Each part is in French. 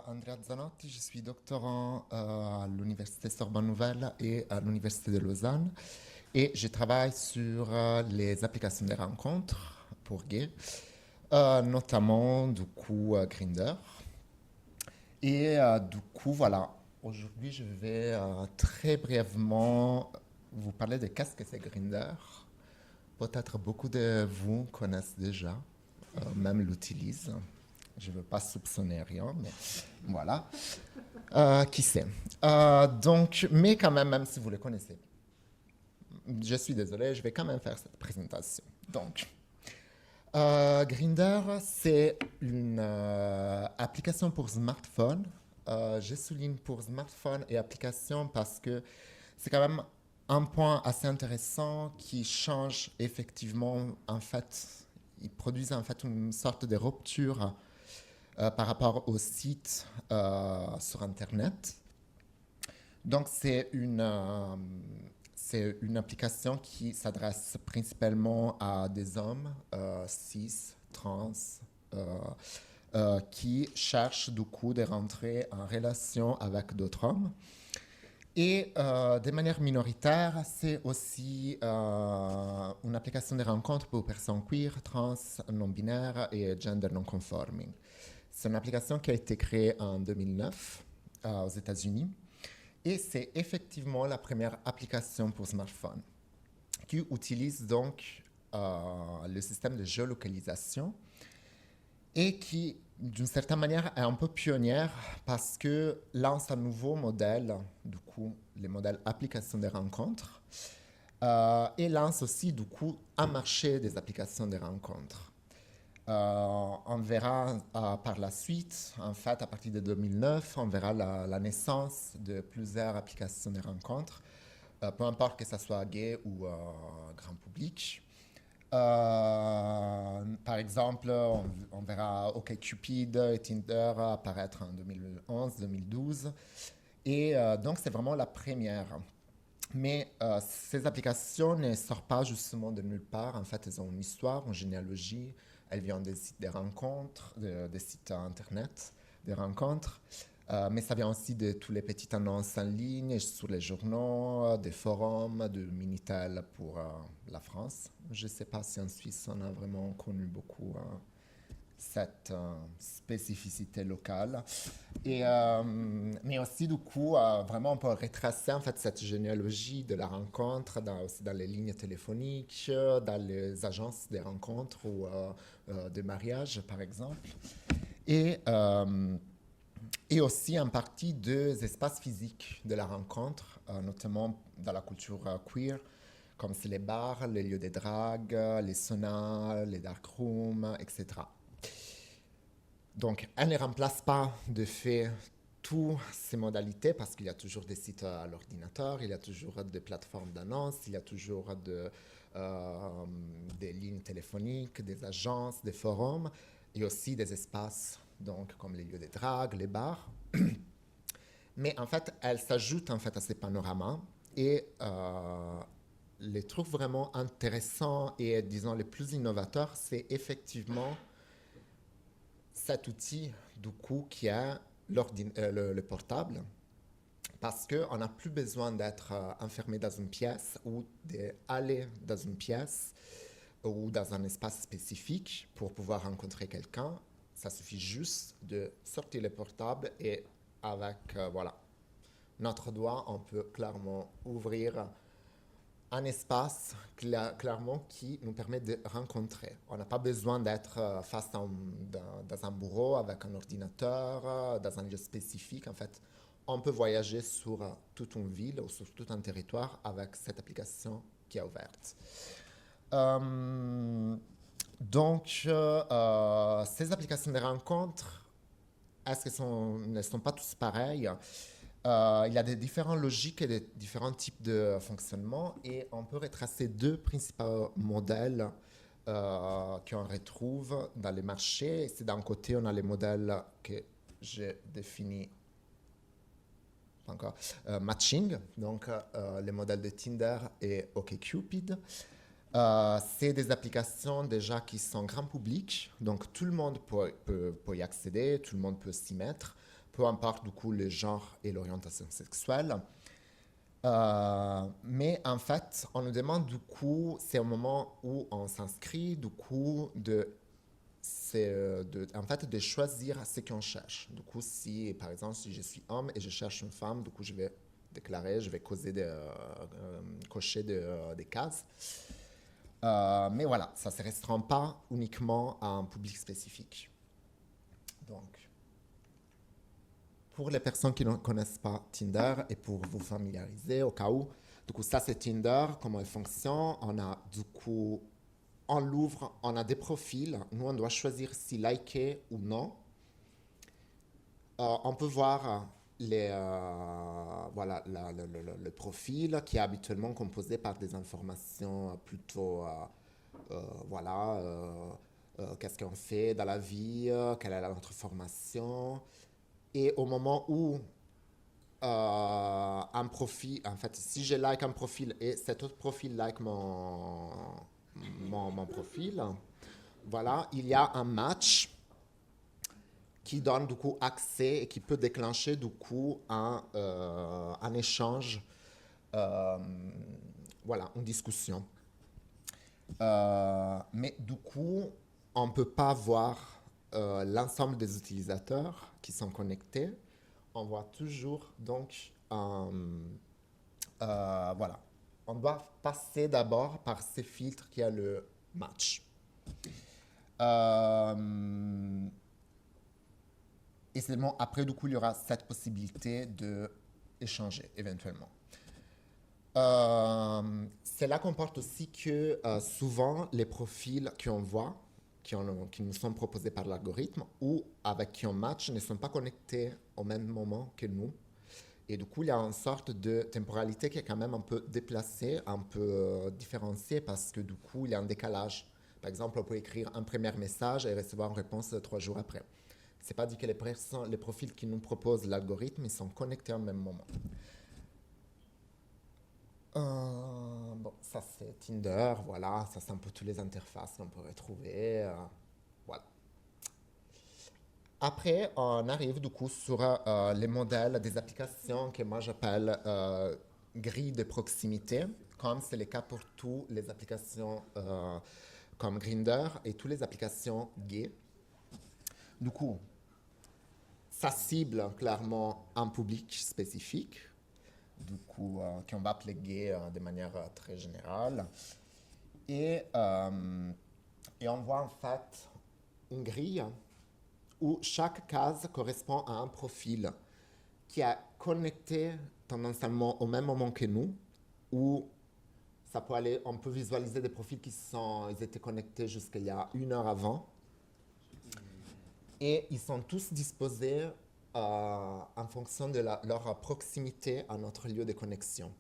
Andrea Zanotti, je suis doctorant à l'Université Sorbonne Nouvelle et à l'Université de Lausanne. Et je travaille sur les applications de rencontres pour gays, notamment du coup Grindr. Et du coup, voilà, aujourd'hui je vais très brièvement vous parler de qu'est-ce que c'est Grindr. Peut-être beaucoup de vous connaissent déjà, même l'utilisent. Je ne veux pas soupçonner rien, mais voilà. Qui sait? Donc, mais quand même, même si vous le connaissez, je suis désolé, je vais quand même faire cette présentation. Donc, Grindr, c'est une application pour smartphone. Je souligne pour smartphone et application parce que c'est quand même un point assez intéressant qui change effectivement, en fait, il produit en fait une sorte de rupture par rapport aux sites sur Internet. Donc, c'est une application qui s'adresse principalement à des hommes cis, trans, euh, qui cherchent du coup de rentrer en relation avec d'autres hommes. Et de manière minoritaire, c'est aussi une application de rencontre pour personnes queer, trans, non-binaires et gender non-conforming. C'est une application qui a été créée en 2009 aux États-Unis et c'est effectivement la première application pour smartphone qui utilise donc le système de géolocalisation et qui, d'une certaine manière, est un peu pionnière parce que lance un nouveau modèle, du coup, les modèles application des rencontres, et lance aussi, du coup, un marché des applications des rencontres. On verra par la suite, en fait, à partir de 2009, on verra la naissance de plusieurs applications de rencontres, peu importe que ce soit gay ou grand public. Par exemple, on verra OkCupid et Tinder apparaître en 2011-2012. Et donc, c'est vraiment la première. Mais ces applications ne sortent pas justement de nulle part. En fait, elles ont une histoire, une généalogie. Elles viennent des sites de rencontres, des sites internet, des rencontres. Mais ça vient aussi de toutes les petites annonces en ligne, sur les journaux, des forums, de Minitel pour la France. Je ne sais pas si en Suisse on a vraiment connu beaucoup cette spécificité locale. Mais aussi, du coup, vraiment, on peut retracer en fait cette généalogie de la rencontre aussi dans les lignes téléphoniques, dans les agences de rencontres ou de mariage, par exemple. Et, euh, et aussi en partie des espaces physiques de la rencontre, notamment dans la culture queer, comme c'est les bars, les lieux de drague, les saunas, les dark rooms, etc. Donc, elle ne remplace pas de fait toutes ces modalités parce qu'il y a toujours des sites à l'ordinateur, il y a toujours des plateformes d'annonces, il y a toujours des lignes téléphoniques, des agences, des forums et aussi des espaces donc comme les lieux de drague, les bars. Mais en fait, elle s'ajoute en fait à ces panoramas et les trucs vraiment intéressants et disons les plus innovateurs, c'est effectivement cet outil du coup qui est le portable parce qu'on n'a plus besoin d'être enfermé dans une pièce ou d'aller dans une pièce ou dans un espace spécifique pour pouvoir rencontrer quelqu'un. Ça suffit juste de sortir le portable et avec voilà, notre doigt, on peut clairement ouvrir un espace clairement qui nous permet de rencontrer. On n'a pas besoin d'être face dans un bureau avec un ordinateur, dans un lieu spécifique. En fait, on peut voyager sur toute une ville ou sur tout un territoire avec cette application qui est ouverte. Euh, ces applications de rencontres, est-ce qu'elles ne sont pas tous pareilles? Il y a des différentes logiques et des différents types de fonctionnement et on peut retracer deux principaux modèles qu'on retrouve dans les marchés. C'est d'un côté, on a les modèles que j'ai définis encore, matching, donc les modèles de Tinder et OkCupid. C'est des applications déjà qui sont grand public, donc tout le monde peut y accéder, tout le monde peut s'y mettre. peu importe du coup le genre et l'orientation sexuelle. Mais en fait, on nous demande du coup, c'est au moment où on s'inscrit, du coup, en fait, de choisir ce qu'on cherche. Du coup, si, par exemple, si je suis homme et je cherche une femme, du coup, je vais déclarer, je vais cocher des cases. Mais voilà, ça ne se restreint pas uniquement à un public spécifique. Donc, pour les personnes qui ne connaissent pas Tinder et pour vous familiariser au cas où, du coup, ça c'est Tinder, comment il fonctionne. On a du coup, on l'ouvre, on a des profils. Nous, on doit choisir si liker ou non. On peut voir voilà, le profil qui est habituellement composé par des informations plutôt, voilà, qu'est-ce qu'on fait dans la vie, quelle est notre formation. Et au moment où un profil, en fait, si je like un profil et cet autre profil like mon profil, voilà, il y a un match qui donne du coup accès et qui peut déclencher du coup un échange, euh, voilà, une discussion. Mais du coup, on ne peut pas voir l'ensemble des utilisateurs qui sont connectés. On voit toujours donc, voilà, on doit passer d'abord par ces filtres qui a le match. Et seulement après, du coup, il y aura cette possibilité de échanger éventuellement. C'est là qu'on porte aussi que souvent les profils qu'on voit, qui nous sont proposés par l'algorithme ou avec qui on match ne sont pas connectés au même moment que nous. Et du coup, il y a une sorte de temporalité qui est quand même un peu déplacée, un peu différenciée parce que du coup, il y a un décalage. Par exemple, on peut écrire un premier message et recevoir une réponse 3 jours après. C'est pas dit que les profils qui nous proposent l'algorithme, ils sont connectés au même moment. Bon, ça c'est Tinder, voilà, ça c'est un peu toutes les interfaces qu'on pourrait trouver, voilà. Après, on arrive du coup sur les modèles des applications que moi j'appelle grilles de proximité, comme c'est le cas pour toutes les applications comme Grindr et toutes les applications gays. Du coup, ça cible clairement un public spécifique, du coup, qu'on va appeler gay de manière très générale. Et, euh, et on voit en fait une grille où chaque case correspond à un profil qui est connecté tendanciellement au même moment que nous, où ça peut aller, on peut visualiser des profils ils étaient connectés jusqu'à il y a 1 heure avant, et ils sont tous disposés en fonction de leur proximité à notre lieu de connexion.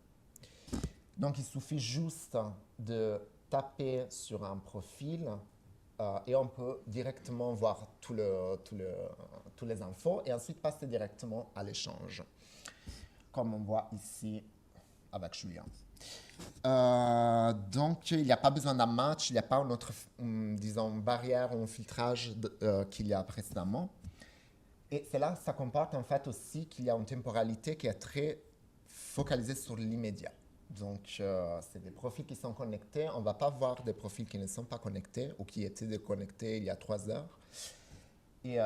Donc il suffit juste de taper sur un profil et on peut directement voir tous les infos et ensuite passer directement à l'échange, comme on voit ici avec Julien. Donc, il n'y a pas besoin d'un match, il n'y a pas une autre, disons, barrière ou un filtrage qu'il y a précédemment. Et cela, ça comporte en fait aussi qu'il y a une temporalité qui est très focalisée sur l'immédiat. Donc, c'est des profils qui sont connectés. On ne va pas voir des profils qui ne sont pas connectés ou qui étaient déconnectés il y a 3 heures. Et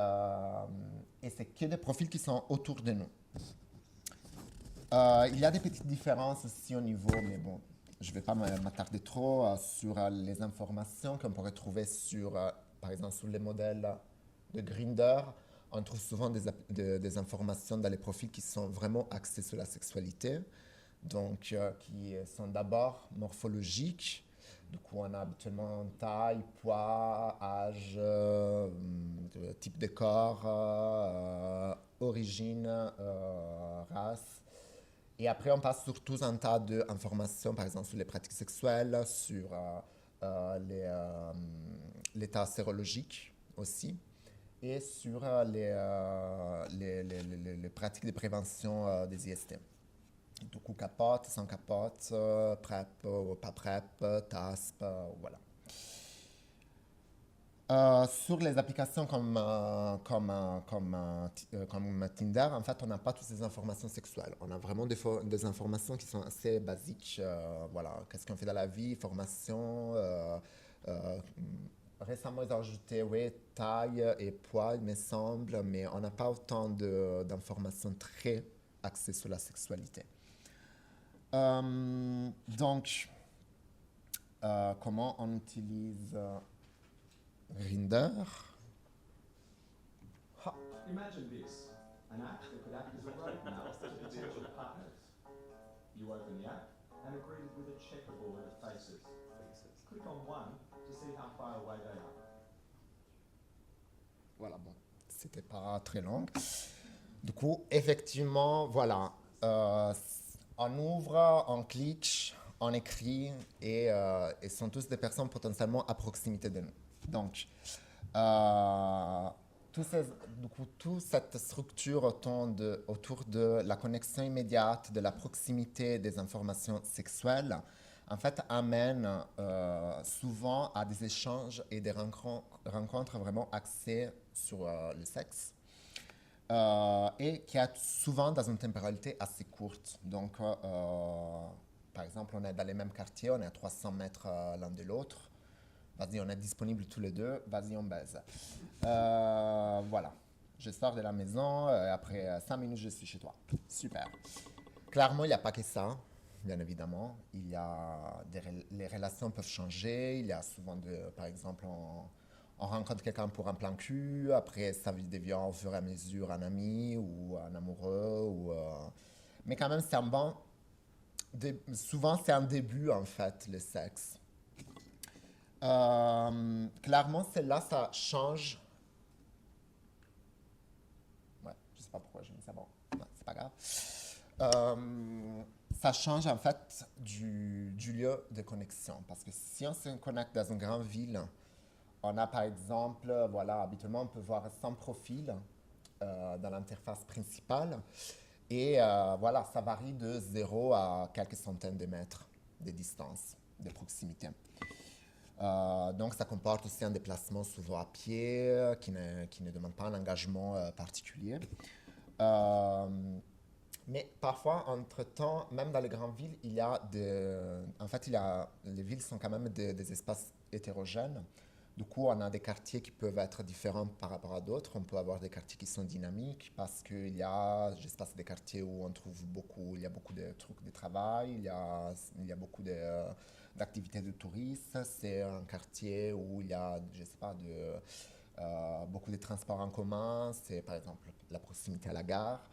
c'est que des profils qui sont autour de nous. Il y a des petites différences aussi au niveau, mais bon, je ne vais pas m'attarder trop sur les informations qu'on pourrait trouver sur, par exemple, sur les modèles de Grindr. On trouve souvent des informations dans les profils qui sont vraiment axés sur la sexualité, donc qui sont d'abord morphologiques. Du coup, on a habituellement taille, poids, âge, type de corps, origine, race. Et après, on passe sur tout un tas d'informations, par exemple sur les pratiques sexuelles, sur l'état sérologique aussi, et sur les pratiques de prévention des IST. Du coup, capote, sans capote, PrEP, pas PrEP, TASP, voilà. Sur les applications comme Tinder, en fait, on n'a pas toutes ces informations sexuelles. On a vraiment des informations qui sont assez basiques. Voilà, qu'est-ce qu'on fait dans la vie, formation. Euh, Récemment, ils ont ajouté, oui, taille et poids, il me semble, mais on n'a pas autant d'informations très axées sur la sexualité. Donc, comment on utilise Grindr? Ha. Imagine this, an app that could act as a roadmap to potential partners. You open the app and are greeted with a checkerboard of faces. Click on one to see how far away they are. Voilà, bon, c'était pas très long. Du coup, effectivement, voilà, on ouvre, on clique, on écrit et sont tous des personnes potentiellement à proximité de nous. Donc, euh, du coup, toute cette structure autour de la connexion immédiate, de la proximité des informations sexuelles, en fait, amène souvent à des échanges et des rencontres vraiment axées sur le sexe et qui est souvent dans une temporalité assez courte. Donc, par exemple, on est dans les mêmes quartiers, on est à 300 mètres l'un de l'autre. Vas-y, on est disponibles tous les deux, vas-y, on baise. Voilà. Je sors de la maison, après 5 minutes, je suis chez toi. Super. Clairement, il n'y a pas que ça, bien évidemment. Les relations peuvent changer. Il y a souvent, par exemple, on rencontre quelqu'un pour un plan cul. Après, ça devient au fur et à mesure un ami ou un amoureux. Mais quand même, souvent, c'est un début, en fait, le sexe. Clairement, celle-là, ça change. Ouais, je sais pas pourquoi j'ai mis ça. Bon, ouais, c'est pas grave. Ça change en fait du lieu de connexion. Parce que si on se connecte dans une grande ville, on a par exemple, voilà, habituellement on peut voir 100 profils dans l'interface principale. Et voilà, ça varie de 0 à quelques centaines de mètres de distance, de proximité. Donc, ça comporte aussi un déplacement souvent à pied qui ne demande pas un engagement particulier. Euh, mais parfois, entre-temps, même dans les grandes villes, en fait, les villes sont quand même des espaces hétérogènes. Du coup, on a des quartiers qui peuvent être différents par rapport à d'autres. On peut avoir des quartiers qui sont dynamiques parce je sais pas, c'est des quartiers où il y a beaucoup de trucs de travail, il y a beaucoup d'activités de tourisme. C'est un quartier où il y a, je sais pas, beaucoup de transports en commun. C'est par exemple la proximité à la gare.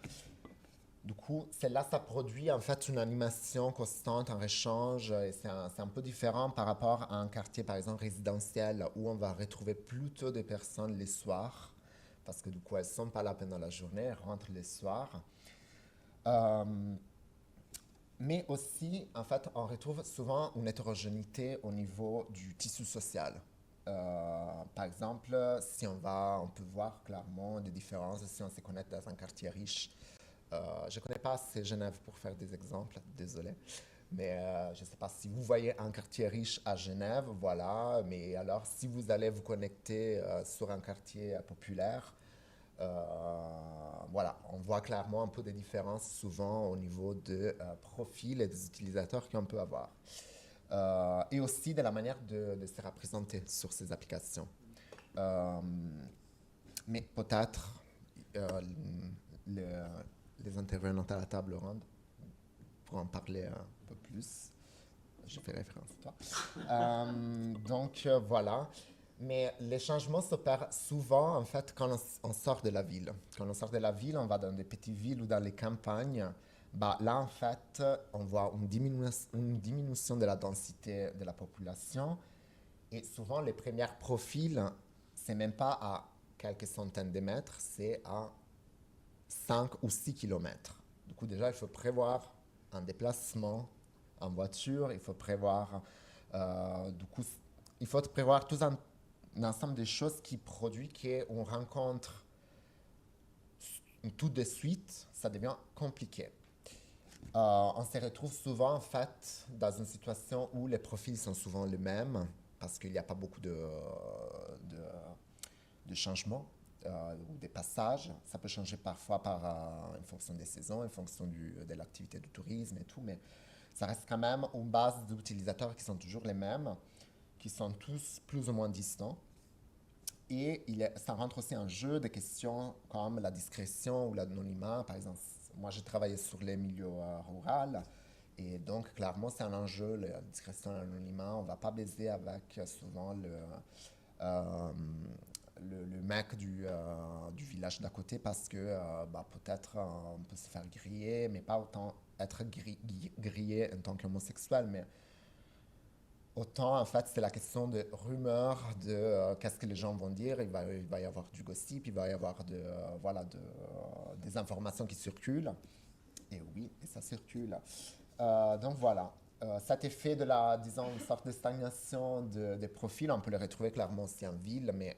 Du coup, celle-là, ça produit en fait une animation constante, un échange, et c'est un peu différent par rapport à un quartier, par exemple, résidentiel, où on va retrouver plutôt des personnes les soirs, parce que du coup, elles ne sont pas là pendant la journée, elles rentrent les soirs. Euh, mais aussi, en fait, on retrouve souvent une hétérogénéité au niveau du tissu social. Par exemple, on peut voir clairement des différences si on se connecte dans un quartier riche. Je ne connais pas assez Genève pour faire des exemples, désolé. Mais je ne sais pas si vous voyez un quartier riche à Genève, voilà. Mais alors, si vous allez vous connecter sur un quartier populaire, voilà, on voit clairement un peu des différences souvent au niveau de profil et des utilisateurs qu'on peut avoir. Et aussi de la manière de se représenter sur ces applications. Euh, mais peut-être euh, le, les intervenants à la table ronde pour en parler un peu plus. Je fais référence à toi. Donc voilà. Mais les changements s'opèrent souvent en fait quand on sort de la ville. Quand on sort de la ville, on va dans des petites villes ou dans les campagnes. Bah, là, en fait, on voit une diminution de la densité de la population. Et souvent, les premiers profils, c'est même pas à quelques centaines de mètres, c'est à 5 ou 6 kilomètres. Du coup, déjà, il faut prévoir un déplacement en voiture, il faut prévoir, du coup, il faut prévoir un ensemble de choses qui produisent qu'on rencontre tout de suite, ça devient compliqué. On se retrouve souvent, en fait, dans une situation où les profils sont souvent les mêmes. parce qu'il n'y a pas beaucoup de changements ou des passages. Ça peut changer parfois en fonction des saisons, en fonction de l'activité du tourisme et tout, mais ça reste quand même une base d'utilisateurs qui sont toujours les mêmes, qui sont tous plus ou moins distants. Et ça rentre aussi en jeu des questions comme la discrétion ou l'anonymat. Par exemple, moi j'ai travaillé sur les milieux ruraux et donc clairement c'est un enjeu, la discrétion et l'anonymat. On ne va pas baiser avec souvent euh, le mec du village d'à côté parce que peut-être on peut se faire griller, mais pas autant être grillé en tant qu'homosexuel, mais autant, en fait, c'est la question de rumeurs, de qu'est-ce que les gens vont dire. Il va y avoir du gossip, il va y avoir des informations qui circulent. Et oui, et ça circule. Donc voilà. Cet effet de disons, une sorte de stagnation des profils, on peut le retrouver clairement aussi en ville, mais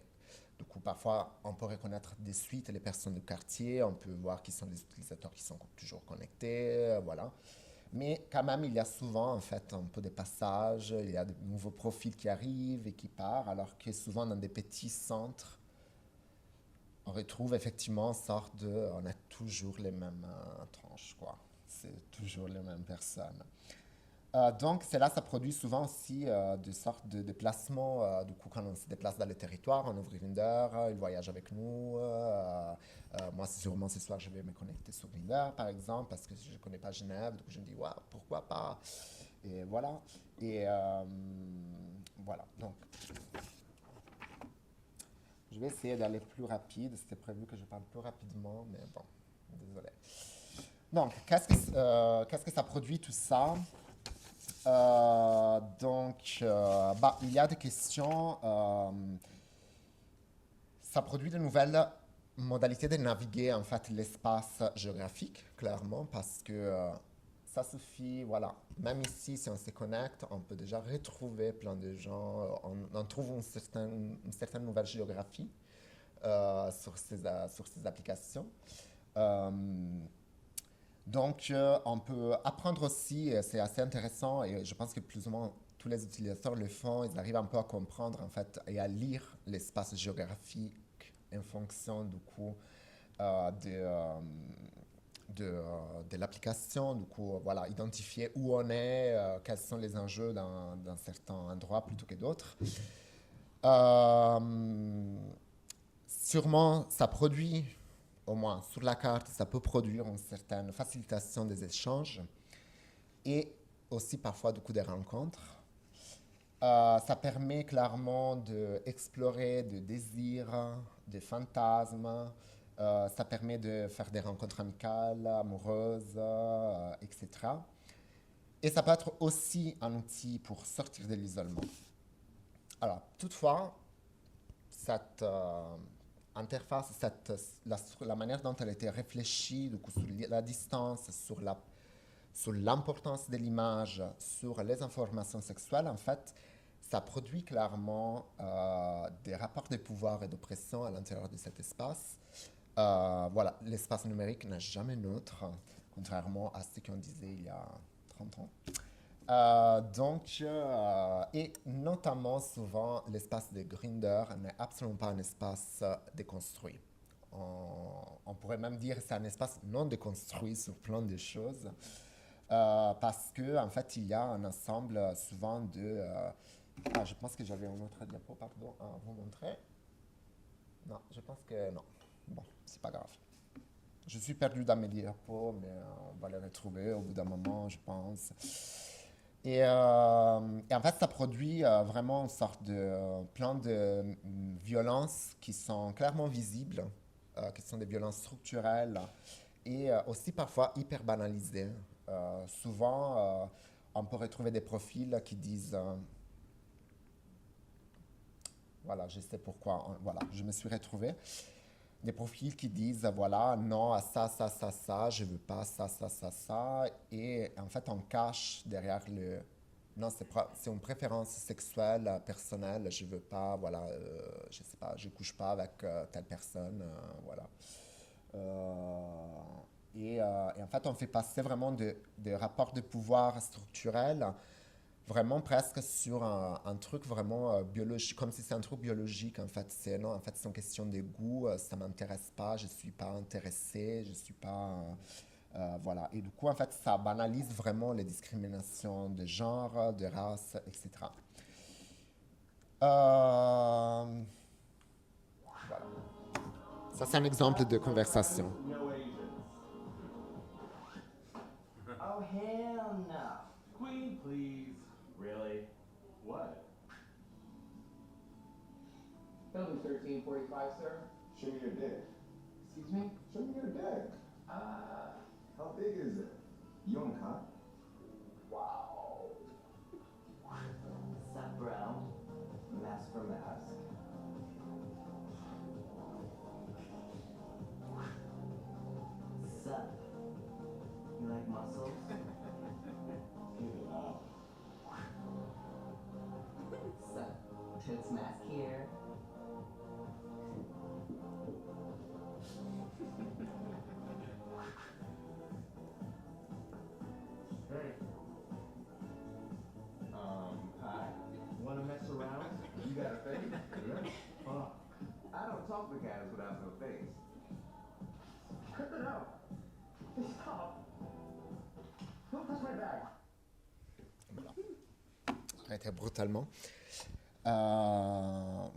du coup, parfois, on peut reconnaître de suite les personnes du quartier, on peut voir qui sont les utilisateurs qui sont toujours connectés, voilà. Mais quand même, il y a souvent, en fait, un peu des passages, il y a de nouveaux profils qui arrivent et qui partent, alors que souvent dans des petits centres, on retrouve effectivement une sorte on a toujours les mêmes tranches, quoi. C'est toujours les mêmes personnes. Donc, cela, ça produit souvent aussi des sortes de déplacements. Du coup, quand on se déplace dans le territoire, on ouvre Grindr, ils voyagent avec nous. Moi, sûrement ce soir, je vais me connecter sur Grindr, par exemple, parce que je ne connais pas Genève. Donc, je me dis, ouais, pourquoi pas? Et voilà. Et voilà. Donc, je vais essayer d'aller plus rapide. C'était prévu que je parle plus rapidement, mais bon, désolé. Donc, qu'est-ce que ça produit tout ça? Il y a des questions. Ça produit de nouvelles modalités de naviguer en fait l'espace géographique, clairement, parce que ça suffit, voilà. Même ici, si on se connecte, on peut déjà retrouver plein de gens. On trouve une certaine nouvelle géographie sur ces applications. Euh, on peut apprendre aussi, c'est assez intéressant, et je pense que plus ou moins tous les utilisateurs le font, ils arrivent un peu à comprendre, en fait, et à lire l'espace géographique en fonction, du coup, de l'application. Du coup, voilà, identifier où on est, quels sont les enjeux dans certains endroits plutôt que d'autres. Euh, Sûrement, ça produit, au moins sur la carte, ça peut produire une certaine facilitation des échanges et aussi parfois du coup des rencontres. Ça permet clairement d'explorer des désirs, des fantasmes. Ça permet de faire des rencontres amicales, amoureuses, etc. Et ça peut être aussi un outil pour sortir de l'isolement. Alors, toutefois, cette interface, la manière dont elle a été réfléchie, du coup, sur la distance, sur l'importance de l'image, sur les informations sexuelles, en fait, ça produit clairement des rapports de pouvoir et d'oppression à l'intérieur de cet espace. Voilà, l'espace numérique n'a jamais neutre, contrairement à ce qu'on disait il y a 30 ans. Et notamment l'espace de Grindr n'est absolument pas un espace déconstruit. On pourrait même dire que c'est un espace non déconstruit sur plein de choses. Parce que en fait, il y a un ensemble souvent je pense que j'avais un autre diapo, pardon, à vous montrer. Non, je pense que non. Bon, c'est pas grave. Je suis perdu dans mes diapos, mais on va les retrouver au bout d'un moment, je pense. Et en fait, ça produit vraiment une sorte de plan de violences qui sont clairement visibles, qui sont des violences structurelles et aussi parfois hyper banalisées. Souvent, on peut retrouver des profils qui disent, voilà, je sais pourquoi, voilà, je me suis retrouvé des profils qui disent, voilà, non à ça, ça, ça, ça, je veux pas ça, ça, ça, ça. Et en fait, on cache derrière non, c'est une préférence sexuelle, personnelle, je veux pas, voilà, je sais pas, je couche pas avec telle personne, voilà. Et en fait, on fait passer vraiment des rapports de pouvoir structurels vraiment presque sur un truc vraiment biologique, comme si c'est un truc biologique en fait. C'est non, en fait, c'est une question de goût. Ça m'intéresse pas, je suis pas intéressé, je suis pas. Voilà. Et du coup, en fait, ça banalise vraiment les discriminations de genre, de race, etc. Euh, voilà. Ça, c'est un exemple de conversation. No Asians. Oh, hell no. Queen, please. Really? What? Building 1345, sir. Show me your dick. Excuse me? Show me your dick. How big is it? Yonka? Wow. Sup, bro? Mask for mask. Sup? You like muscles? Give it up. Sup? Tits mask here. Hey. Hi. Wanna mess around? You got a face? Yeah. Fuck. I don't talk to guys without no face. Cut it out. Stop. Don't touch my bag. Arrêtez brutalement.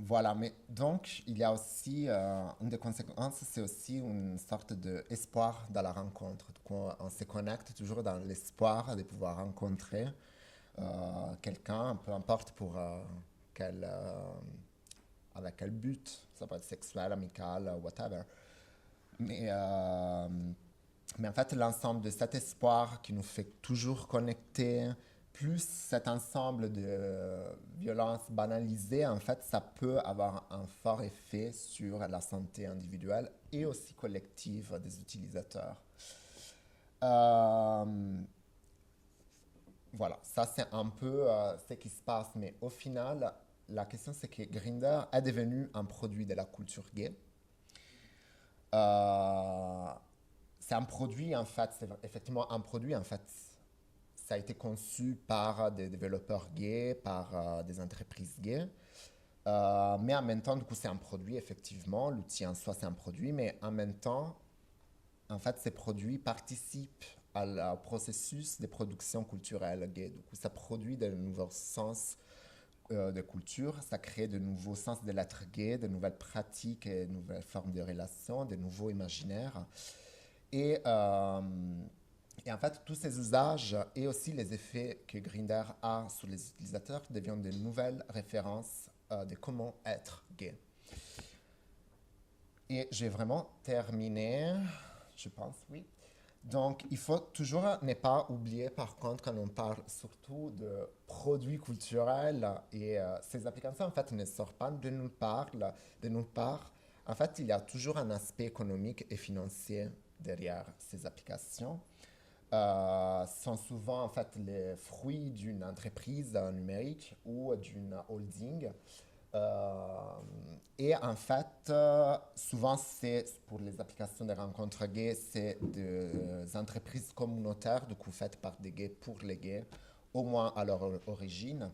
Voilà, mais donc il y a aussi une des conséquences, c'est aussi une sorte d'espoir dans la rencontre. Donc on se connecte toujours dans l'espoir de pouvoir rencontrer quelqu'un, peu importe pour avec quel but, ça peut être sexuel, amical, whatever. Mais, euh, mais en fait, l'ensemble de cet espoir qui nous fait toujours connecter, plus cet ensemble de violences banalisées, en fait, ça peut avoir un fort effet sur la santé individuelle et aussi collective des utilisateurs. Euh, voilà, ça c'est un peu ce qui se passe, mais au final, la question c'est que Grindr est devenu un produit de la culture gay. Euh, c'est un produit en fait, c'est effectivement un produit en fait. Ça a été conçu par des développeurs gays, par des entreprises gays. Mais en même temps, du coup, c'est un produit, effectivement. L'outil en soi, c'est un produit, mais en même temps, en fait, ces produits participent au processus de production culturelle gay. Du coup, ça produit de nouveaux sens de culture, ça crée de nouveaux sens de l'être gay, de nouvelles pratiques et de nouvelles formes de relations, de nouveaux imaginaires. Et, euh, et en fait, tous ces usages et aussi les effets que Grindr a sur les utilisateurs deviennent de nouvelles références de comment être gay. Et j'ai vraiment terminé, je pense, oui. Donc, il faut toujours ne pas oublier, par contre, quand on parle surtout de produits culturels et ces applications, en fait, ne sortent pas de nulle part. De nulle part. En fait, il y a toujours un aspect économique et financier derrière ces applications. Sont souvent, en fait, les fruits d'une entreprise numérique ou d'une holding. Euh, et en fait, souvent, c'est pour les applications de rencontres gays, c'est des entreprises communautaires, du coup, faites par des gays pour les gays, au moins à leur origine.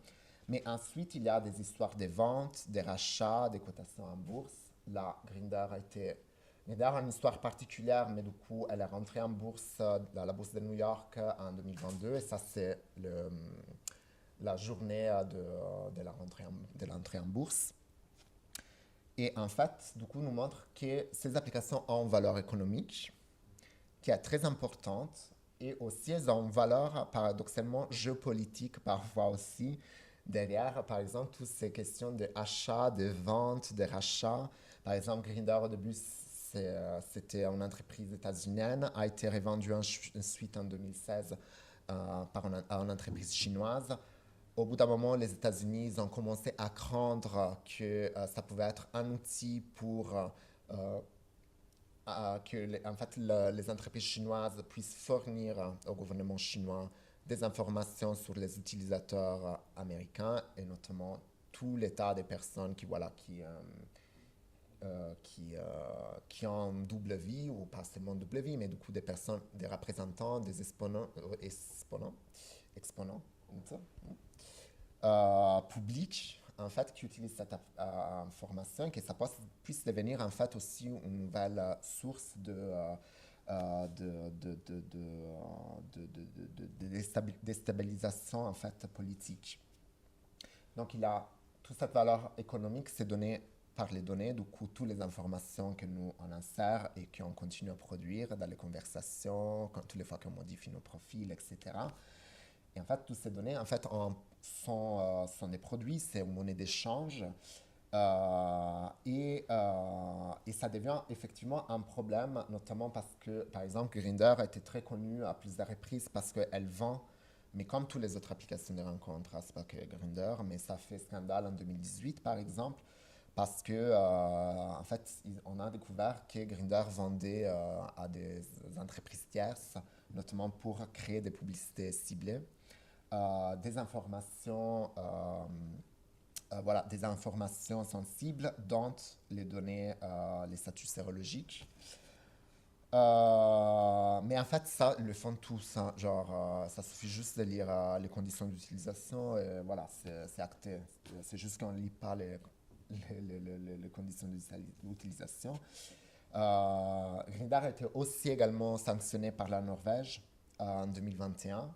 Mais ensuite, il y a des histoires de ventes, des rachats, des cotations en bourse. Là, Grindr a une histoire particulière, mais du coup, elle est rentrée en bourse, dans la bourse de New York en 2022, et ça, c'est la journée de l'entrée en bourse. Et en fait, du coup, nous montre que ces applications ont une valeur économique qui est très importante et aussi elles ont une valeur paradoxalement géopolitique parfois aussi derrière, par exemple, toutes ces questions d'achat, de vente, de rachat. Par exemple, Grindr au début, c'était une entreprise états-unienne, a été revendue ensuite en 2016 à une entreprise chinoise. Au bout d'un moment, les États-Unis ont commencé à craindre que ça pouvait être un outil pour que en fait, les entreprises chinoises puissent fournir au gouvernement chinois des informations sur les utilisateurs américains et notamment tout l'état des personnes qui ont double vie, ou pas seulement double vie, mais du coup des personnes, des représentants, des exponents, public, en fait, qui utilise cette information et que ça puisse devenir, en fait, aussi une nouvelle source de déstabilisation, en fait, politique. Donc, il a toute cette valeur économique, c'est donné par les données, du coup, toutes les informations que nous on insère et qu'on continue à produire dans les conversations, toutes les fois qu'on modifie nos profils, etc. Et en fait, toutes ces données, en fait, sont des produits, c'est une monnaie d'échange. Et ça devient effectivement un problème, notamment parce que, par exemple, Grindr a été très connu à plusieurs reprises parce qu'elle vend, mais comme toutes les autres applications de rencontres, c'est pas que Grindr, mais ça fait scandale en 2018, par exemple, parce que, en fait, on a découvert que Grindr vendait à des entreprises tierces, notamment pour créer des publicités ciblées, des informations, voilà, des informations sensibles, dont les données, les statuts sérologiques. Mais en fait, ça, ils le font tous, hein. Genre, ça suffit juste de lire les conditions d'utilisation, et voilà, c'est acté. C'est juste qu'on ne lit pas les conditions d'utilisation. Grindr a été aussi également sanctionné par la Norvège en 2021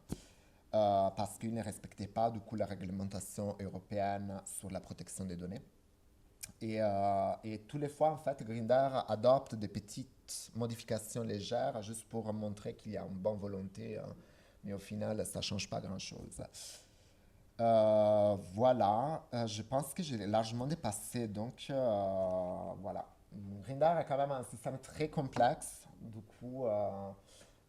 parce qu'il ne respectait pas du coup la réglementation européenne sur la protection des données. Et tous les fois, en fait, Grindr adopte des petites modifications légères juste pour montrer qu'il y a une bonne volonté, mais au final, ça ne change pas grand-chose. Voilà, je pense que j'ai largement dépassé, donc voilà. Grindr est quand même un système très complexe, du coup,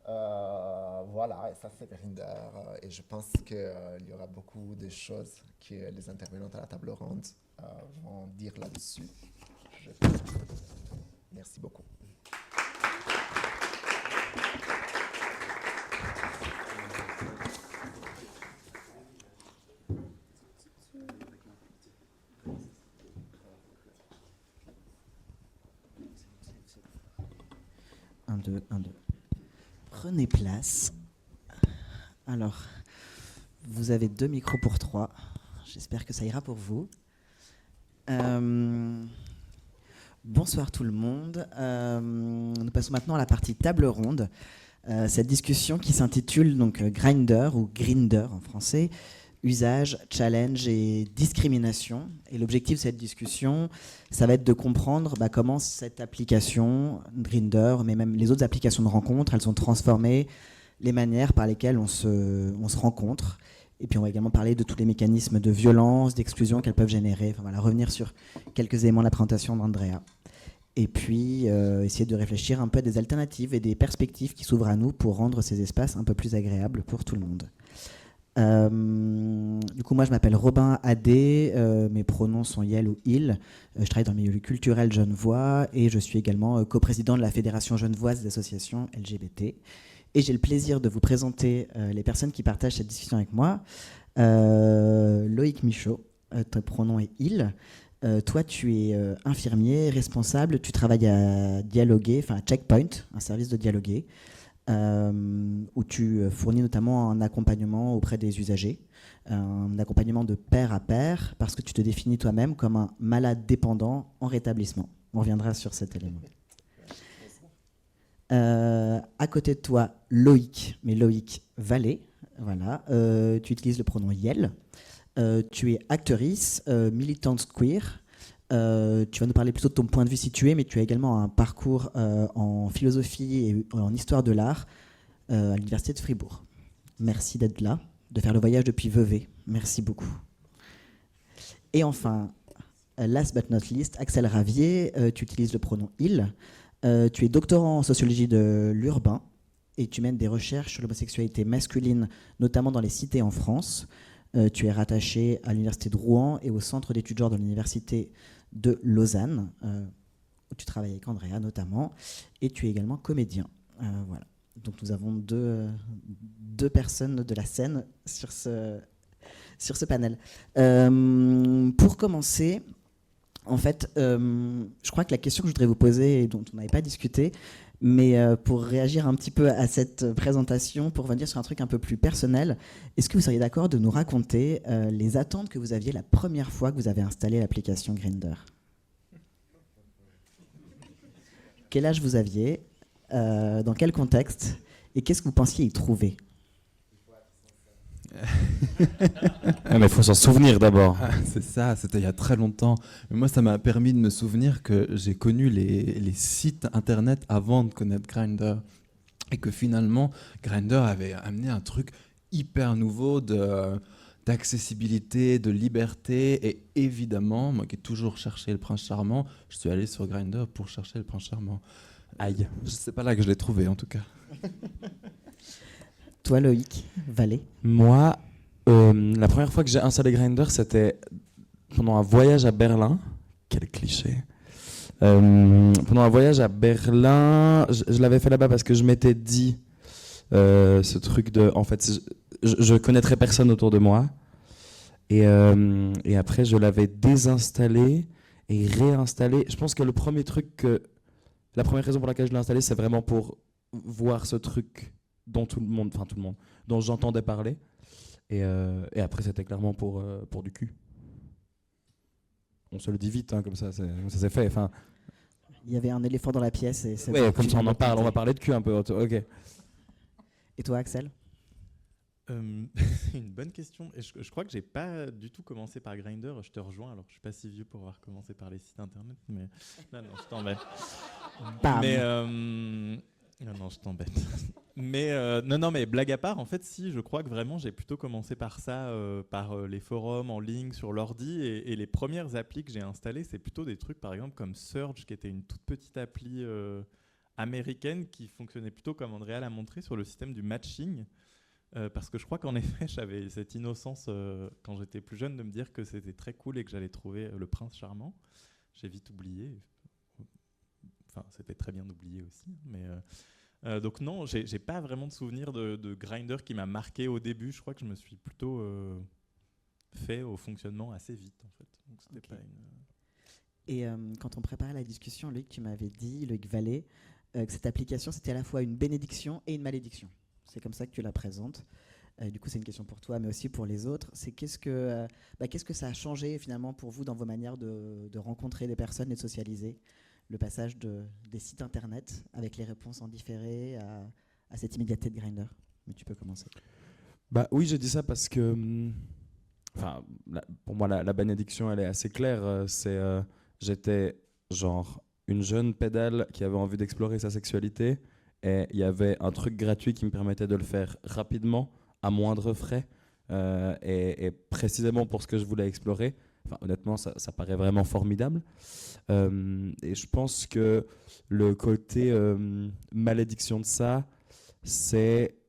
voilà, et ça c'est Grindr, et je pense qu'il y aura beaucoup de choses que les intervenants à la table ronde vont dire là-dessus. Merci beaucoup. Un, deux. Prenez place. Alors, vous avez 2 micros pour 3. J'espère que ça ira pour vous. Bonsoir tout le monde. Nous passons maintenant à la partie table ronde. Cette discussion qui s'intitule donc Grindr ou Grinder en français, usage, challenge et discrimination. Et l'objectif de cette discussion, ça va être de comprendre comment cette application, Grindr, mais même les autres applications de rencontres, elles ont transformé les manières par lesquelles on se rencontre. Et puis on va également parler de tous les mécanismes de violence, d'exclusion qu'elles peuvent générer. Enfin, voilà, revenir sur quelques éléments de la présentation d'Andrea. Et puis essayer de réfléchir un peu à des alternatives et des perspectives qui s'ouvrent à nous pour rendre ces espaces un peu plus agréables pour tout le monde. Du coup, moi, je m'appelle Robin Adé, mes pronoms sont Yel ou Il. Je travaille dans le milieu culturel genevois et je suis également coprésident de la Fédération genevoise des associations LGBT. Et j'ai le plaisir de vous présenter les personnes qui partagent cette discussion avec moi. Loïc Michaud, ton pronom est Il. Toi, tu es infirmier, responsable, tu travailles à Dialoguer, enfin à Checkpoint, un service de Dialoguer, où tu fournis notamment un accompagnement auprès des usagers, un accompagnement de pair à pair, parce que tu te définis toi-même comme un malade dépendant en rétablissement. On reviendra sur cet élément. À côté de toi, Loïc, mais Loïc Vallée, voilà. Tu utilises le pronom Yel. Tu es actrice, militante queer. Tu vas nous parler plutôt de ton point de vue situé, mais tu as également un parcours en philosophie et en histoire de l'art à l'université de Fribourg. Merci d'être là, de faire le voyage depuis Vevey. Merci beaucoup. Et enfin, last but not least, Axel Ravier, tu utilises le pronom il. Tu es doctorant en sociologie de l'urbain et tu mènes des recherches sur l'homosexualité masculine, notamment dans les cités en France. Tu es rattaché à l'université de Rouen et au centre d'études genre de l'université de Lausanne, où tu travailles avec Andrea notamment, et tu es également comédien. Voilà. Donc nous avons deux personnes de la scène sur ce panel. Pour commencer, en fait, je crois que la question que je voudrais vous poser et dont on n'avait pas discuté, Mais pour réagir un petit peu à cette présentation, pour revenir sur un truc un peu plus personnel, est-ce que vous seriez d'accord de nous raconter les attentes que vous aviez la première fois que vous avez installé l'application Grindr? Quel âge vous aviez? Dans quel contexte? Et qu'est-ce que vous pensiez y trouver? Ah, mais il faut s'en souvenir d'abord. Ah, c'est ça, c'était il y a très longtemps. Mais moi, ça m'a permis de me souvenir que j'ai connu les sites internet avant de connaître Grindr. Et que finalement, Grindr avait amené un truc hyper nouveau d'accessibilité, de liberté. Et évidemment, moi qui ai toujours cherché le prince charmant, je suis allé sur Grindr pour chercher le prince charmant. Aïe, c'est pas là que je l'ai trouvé en tout cas. Toi, Loïc, Valé? Moi, la première fois que j'ai installé Grindr, c'était pendant un voyage à Berlin. Quel cliché. Pendant un voyage à Berlin, je l'avais fait là-bas parce que je m'étais dit ce truc de, en fait, je connaîtrais personne autour de moi. Et après, je l'avais désinstallé et réinstallé. Je pense que la première raison pour laquelle je l'ai installé, c'est vraiment pour voir ce truc dont dont j'entendais parler. Et après, c'était clairement pour du cul. On se le dit vite, hein, comme ça s'est fait. Enfin, Il y avait un éléphant dans la pièce. Et ouais, comme ça on en parle, on va parler de cul un peu. Ok. Et toi, Axel? C'est une bonne question. Et je crois que j'ai pas du tout commencé par Grindr. Je te rejoins. Alors, je suis pas si vieux pour avoir commencé par les sites internet, mais non, je t'embête. Bam. Mais non, je t'embête. Mais non, mais blague à part, en fait, si, je crois que vraiment, j'ai plutôt commencé par ça, par les forums en ligne sur l'ordi, et les premières applis que j'ai installées, c'est plutôt des trucs, par exemple, comme Surge, qui était une toute petite appli américaine qui fonctionnait plutôt comme Andrea l'a montré sur le système du matching. Parce que je crois qu'en effet, j'avais cette innocence quand j'étais plus jeune de me dire que c'était très cool et que j'allais trouver le prince charmant. J'ai vite oublié. Enfin, c'était très bien d'oublier aussi. Mais donc non, j'ai pas vraiment de souvenir de Grindr qui m'a marqué au début. Je crois que je me suis plutôt fait au fonctionnement assez vite en fait. Donc c'était Ok. pas une... Et quand on préparait la discussion, Loïc, tu m'avais dit, Loïc Vallée, que cette application, c'était à la fois une bénédiction et une malédiction. C'est comme ça que tu la présentes. Du coup, c'est une question pour toi, mais aussi pour les autres. C'est qu'est-ce que ça a changé finalement pour vous dans vos manières de rencontrer des personnes et de socialiser? Le passage des sites internet avec les réponses en différé à cette immédiateté de Grindr. Mais tu peux commencer. Bah oui, j'ai dit ça parce que, pour moi, la bénédiction, elle est assez claire. J'étais genre une jeune pédale qui avait envie d'explorer sa sexualité, et il y avait un truc gratuit qui me permettait de le faire rapidement, à moindre frais, et précisément pour ce que je voulais explorer. Enfin, honnêtement, ça paraît vraiment formidable. Et je pense que le côté malédiction de ça, c'est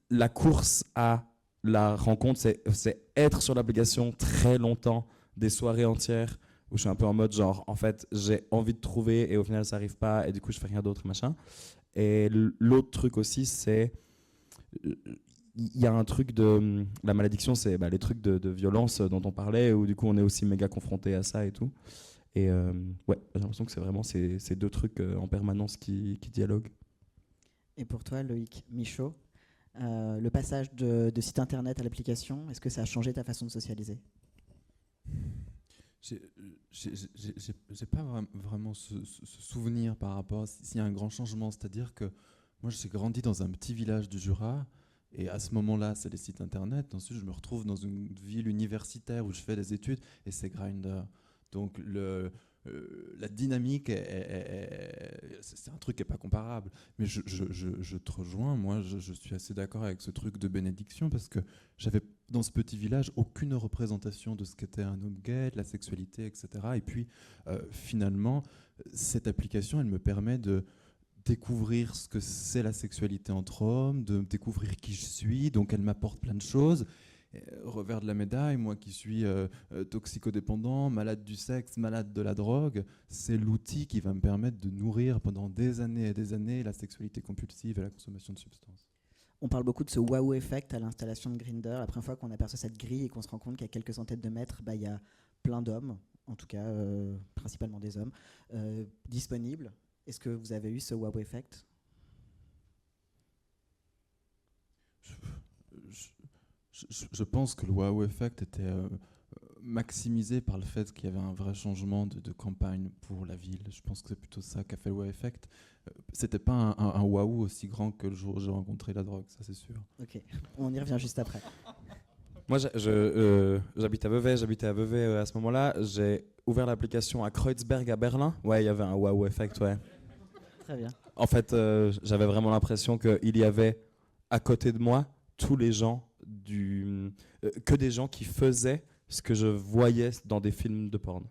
la course à la rencontre, c'est être sur l'application très longtemps, des soirées entières où je suis un peu en mode genre, en fait, j'ai envie de trouver et au final ça arrive pas et du coup je fais rien d'autre, machin. Et l'autre truc aussi, c'est il y a un truc de la malédiction, c'est les trucs de violence dont on parlait, où du coup on est aussi méga confronté à ça et tout. Et ouais, j'ai l'impression que c'est vraiment ces deux trucs en permanence qui dialoguent. Et pour toi, Loïc Michaud, le passage de site internet à l'application, est-ce que ça a changé ta façon de socialiser? J'ai pas vraiment ce souvenir par rapport à s'il y a un grand changement. C'est-à-dire que moi, j'ai grandi dans un petit village du Jura. Et à ce moment-là, c'est les sites internet. Ensuite, je me retrouve dans une ville universitaire où je fais des études et c'est Grindr. Donc, la dynamique, c'est un truc qui n'est pas comparable. Mais je te rejoins. Moi, je suis assez d'accord avec ce truc de bénédiction parce que j'avais dans ce petit village aucune représentation de ce qu'était un homme gay, de la sexualité, etc. Et puis, finalement, cette application, elle me permet de découvrir ce que c'est la sexualité entre hommes, de découvrir qui je suis, donc elle m'apporte plein de choses. Revers de la médaille, moi qui suis toxicodépendant, malade du sexe, malade de la drogue, c'est l'outil qui va me permettre de nourrir pendant des années et des années la sexualité compulsive et la consommation de substances. On parle beaucoup de ce waouh effect à l'installation de Grindr. La première fois qu'on aperçoit cette grille et qu'on se rend compte qu'à quelques centaines de mètres, il y a plein d'hommes, en tout cas principalement des hommes, disponibles. Est-ce que vous avez eu ce wow effect? Je pense que le wow effect était maximisé par le fait qu'il y avait un vrai changement de campagne pour la ville. Je pense que c'est plutôt ça qui a fait le wow effect. C'était pas un wow aussi grand que le jour où j'ai rencontré la drogue, ça c'est sûr. Ok, on y revient juste après. Moi, j'habitais à Vevey à ce moment-là. J'ai ouvert l'application à Kreuzberg à Berlin. Ouais, il y avait un wow effect, ouais. Très bien. En fait, j'avais vraiment l'impression qu'il y avait à côté de moi tous les gens que des gens qui faisaient ce que je voyais dans des films de porn.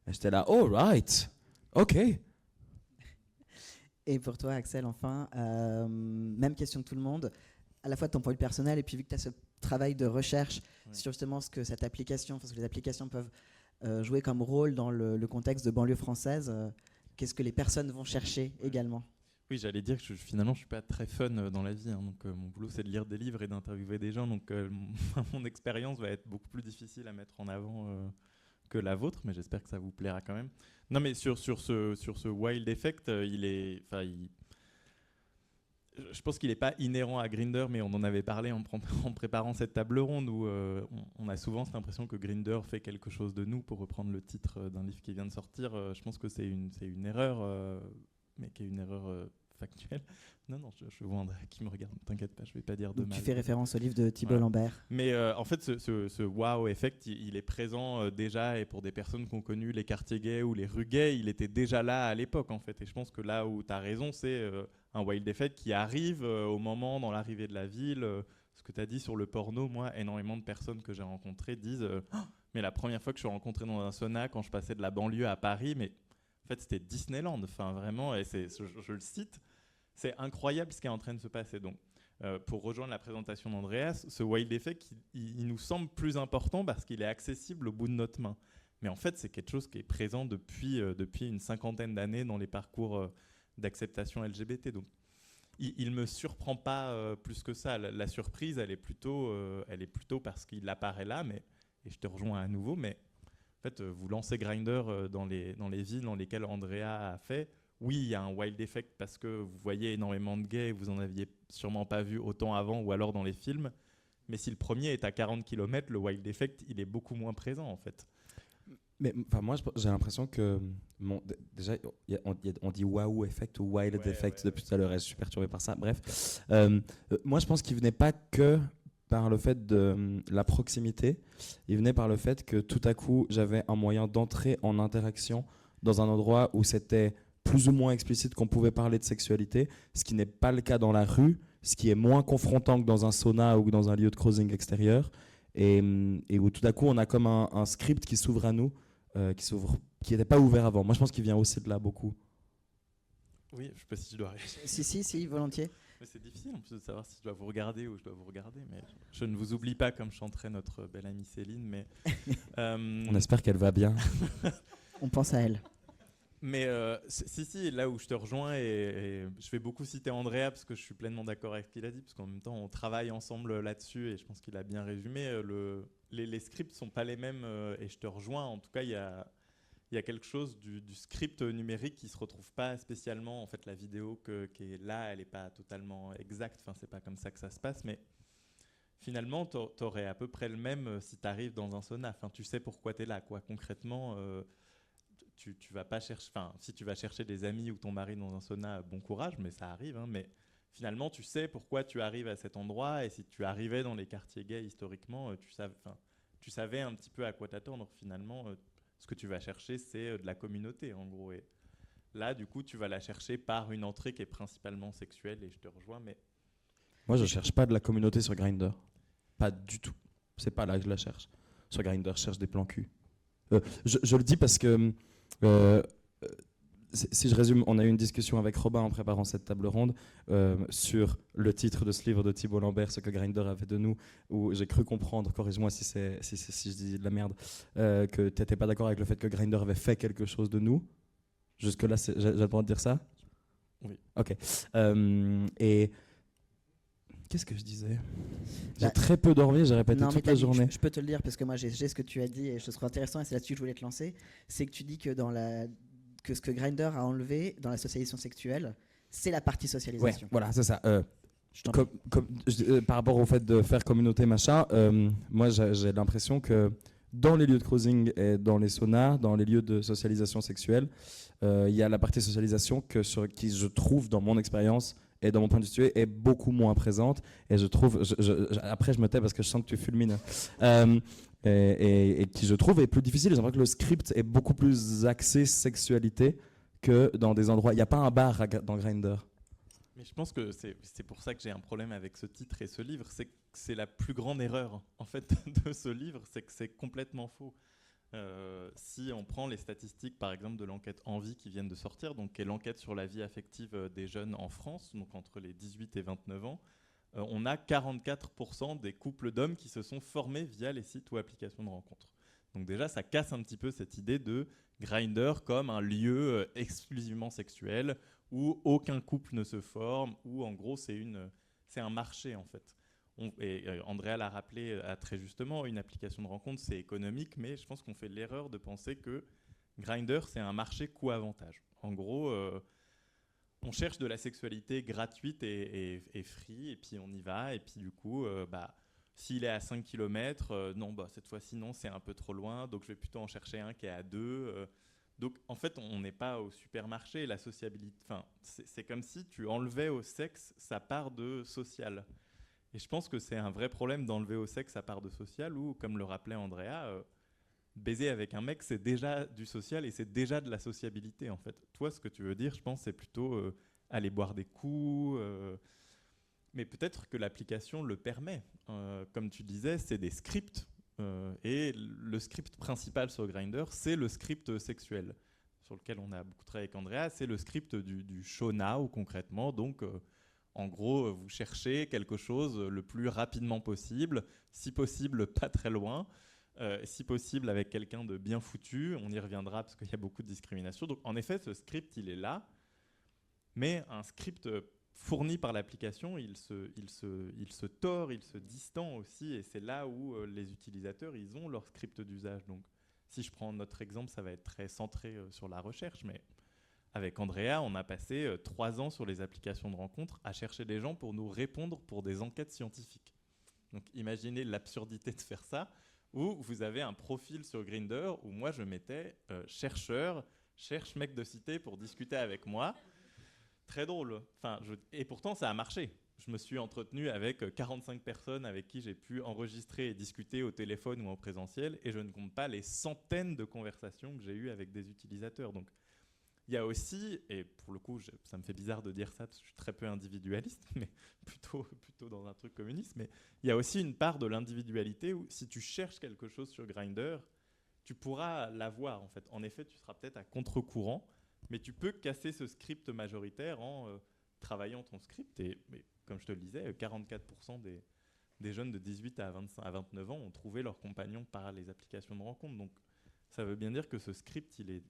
Et j'étais là, oh right, ok. Et pour toi, Axel, enfin, même question que tout le monde, à la fois de ton point de vue personnel, et puis vu que tu as ce travail de recherche sur justement ce que cette application, parce que les applications peuvent jouer comme rôle dans le contexte de banlieue française, qu'est-ce que les personnes vont chercher également? Oui, j'allais dire que finalement, je suis pas très fun dans la vie. Donc, mon boulot, c'est de lire des livres et d'interviewer des gens. Donc, mon expérience va être beaucoup plus difficile à mettre en avant que la vôtre, mais j'espère que ça vous plaira quand même. Non, mais sur ce wild effect, je pense qu'il n'est pas inhérent à Grindr, mais on en avait parlé en préparant cette table ronde où on a souvent cette impression que Grindr fait quelque chose de nous, pour reprendre le titre d'un livre qui vient de sortir. Je pense que c'est une erreur, mais qui est une erreur factuelle. Non, je vois André qui me regarde, t'inquiète pas, je vais pas dire de Donc mal. tu fais référence au livre de Thibault Voilà. Lambert. Mais en fait, ce wow effect, il est présent déjà, et pour des personnes qui ont connu les quartiers gays ou les rues gays, il était déjà là à l'époque en fait. Et je pense que là où tu as raison, c'est un wild effect qui arrive au moment dans l'arrivée de la ville. Ce que tu as dit sur le porno, moi, énormément de personnes que j'ai rencontrées disent mais la première fois que je suis rencontré dans un sauna, quand je passais de la banlieue à Paris, mais en fait c'était Disneyland, enfin vraiment, et je le cite, c'est incroyable ce qui est en train de se passer. Donc pour rejoindre la présentation d'Andreas, ce wild effect, il nous semble plus important parce qu'il est accessible au bout de notre main. Mais en fait, c'est quelque chose qui est présent depuis une cinquantaine d'années dans les parcours d'acceptation LGBT. Donc, il ne me surprend pas plus que ça. La surprise, elle est plutôt parce qu'il apparaît là. Et je te rejoins à nouveau, mais en fait, vous lancez Grindr dans les villes dans lesquelles Andrea a fait. Oui, il y a un wild effect parce que vous voyez énormément de gays et vous en aviez sûrement pas vu autant avant ou alors dans les films. Mais si le premier est à 40 km, le wild effect, il est beaucoup moins présent en fait. Mais moi, j'ai l'impression que déjà, on dit wow effect ou wild effect depuis tout à l'heure, et je suis perturbé par ça. Bref, moi, je pense qu'il venait pas que par le fait de la proximité, il venait par le fait que tout à coup, j'avais un moyen d'entrer en interaction dans un endroit où c'était plus ou moins explicite qu'on pouvait parler de sexualité, ce qui n'est pas le cas dans la rue, ce qui est moins confrontant que dans un sauna ou dans un lieu de cruising extérieur, et où tout à coup, on a comme un script qui s'ouvre à nous, qui n'était pas ouvert avant. Moi, je pense qu'il vient aussi de là beaucoup. Oui, je sais pas si je dois réagir. Si, volontiers. Mais c'est difficile en plus de savoir si je dois vous regarder ou je dois vous regarder. Mais je ne vous oublie pas comme chanterait notre belle amie Céline. Mais on espère qu'elle va bien. On pense à elle. Mais si, là où je te rejoins, et je vais beaucoup citer Andrea parce que je suis pleinement d'accord avec ce qu'il a dit, parce qu'en même temps on travaille ensemble là-dessus et je pense qu'il a bien résumé. Les scripts sont pas les mêmes et je te rejoins. En tout cas, il y a quelque chose du script numérique qui se retrouve pas spécialement. En fait, la vidéo qui est là, elle est pas totalement exacte. Enfin, c'est pas comme ça que ça se passe, mais finalement, t'aurais à peu près le même si tu arrives dans un sauna. Enfin, tu sais pourquoi tu es là, quoi. Concrètement. Tu vas pas chercher, enfin, si tu vas chercher des amis ou ton mari dans un sauna, bon courage, mais ça arrive. Hein, mais finalement, tu sais pourquoi tu arrives à cet endroit. Et si tu arrivais dans les quartiers gays historiquement, tu savais un petit peu à quoi t'attendre. Finalement, ce que tu vas chercher, c'est de la communauté, en gros. Et là, du coup, tu vas la chercher par une entrée qui est principalement sexuelle. Et je te rejoins, mais moi, je cherche pas de la communauté sur Grindr, pas du tout. C'est pas là que je la cherche. Sur Grindr, je cherche des plans cul. Je le dis parce que si je résume, on a eu une discussion avec Robin en préparant cette table ronde sur le titre de ce livre de Thibault Lambert, ce que Grindr avait de nous, où j'ai cru comprendre, corrige-moi si je dis de la merde, que tu n'étais pas d'accord avec le fait que Grindr avait fait quelque chose de nous. Jusque-là, j'ai le droit de dire ça ? Oui. Ok. Et Qu'est-ce que je disais? J'ai Bah, très peu dormi, j'ai répété Non, mais toute t'as la dit- journée. je peux te le dire parce que moi j'ai ce que tu as dit et je trouve intéressant et c'est là-dessus que je voulais te lancer. C'est que tu dis que que ce que Grindr a enlevé dans la socialisation sexuelle, c'est la partie Ouais, socialisation. voilà, c'est ça. Je t'en prie. Par rapport au fait de faire communauté, machin, moi j'ai l'impression que dans les lieux de cruising et dans les saunas, dans les lieux de socialisation sexuelle, il y a la partie socialisation qui, je trouve, dans mon expérience et dans mon point de vue, est beaucoup moins présente. Et je trouve, après je me tais parce que je sens que tu fulmines, et qui je trouve est plus difficile. J'ai l'impression que le script est beaucoup plus axé sexualité que dans des endroits. Il n'y a pas un bar dans Grindr. Mais je pense que c'est pour ça que j'ai un problème avec ce titre et ce livre, c'est que c'est la plus grande erreur en fait de ce livre, c'est que c'est complètement faux. Si on prend les statistiques par exemple de l'enquête Envie qui viennent de sortir, donc qui est l'enquête sur la vie affective des jeunes en France, donc entre les 18 et 29 ans, on a 44% des couples d'hommes qui se sont formés via les sites ou applications de rencontres. Donc déjà ça casse un petit peu cette idée de Grindr comme un lieu exclusivement sexuel où aucun couple ne se forme, où en gros c'est un marché en fait. Andrea l'a rappelé à très justement, une application de rencontre c'est économique, mais je pense qu'on fait l'erreur de penser que Grindr c'est un marché coût-avantage. En gros, on cherche de la sexualité gratuite et free, et puis on y va, et puis du coup, s'il est à 5 km, non, cette fois-ci non, c'est un peu trop loin, donc je vais plutôt en chercher un qui est à 2. Donc en fait, on n'est pas au supermarché, la sociabilité, c'est comme si tu enlevais au sexe sa part de social. Et je pense que c'est un vrai problème d'enlever au sexe sa part de social, ou comme le rappelait Andrea, baiser avec un mec, c'est déjà du social et c'est déjà de la sociabilité en fait. Toi, ce que tu veux dire, je pense, c'est plutôt aller boire des coups, mais peut-être que l'application le permet. Comme tu disais, c'est des scripts. Et le script principal sur Grindr, c'est le script sexuel sur lequel on a beaucoup travaillé avec Andrea. C'est le script du show now concrètement. Donc, en gros, vous cherchez quelque chose le plus rapidement possible, si possible pas très loin, si possible avec quelqu'un de bien foutu. On y reviendra parce qu'il y a beaucoup de discrimination. Donc, en effet, ce script, il est là, mais un script fourni par l'application, il se tord, il se distend aussi, et c'est là où les utilisateurs, ils ont leur script d'usage. Donc, si je prends notre exemple, ça va être très centré sur la recherche, mais avec Andrea, on a passé 3 ans sur les applications de rencontres à chercher des gens pour nous répondre pour des enquêtes scientifiques. Donc, imaginez l'absurdité de faire ça, où vous avez un profil sur Grindr, où moi, je mettais chercheur, cherche mec de cité pour discuter avec moi. Très drôle. Et pourtant, ça a marché. Je me suis entretenu avec 45 personnes avec qui j'ai pu enregistrer et discuter au téléphone ou en présentiel, et je ne compte pas les centaines de conversations que j'ai eues avec des utilisateurs. Donc, il y a aussi, et pour le coup, ça me fait bizarre de dire ça parce que je suis très peu individualiste, mais plutôt dans un truc communiste, mais il y a aussi une part de l'individualité où si tu cherches quelque chose sur Grindr, tu pourras l'avoir en fait. En effet, tu seras peut-être à contre-courant, mais tu peux casser ce script majoritaire en travaillant ton script. Mais comme je te le disais, 44% des jeunes de 18 à 29 ans ont trouvé leur compagnon par les applications de rencontre. Donc ça veut bien dire que ce script, il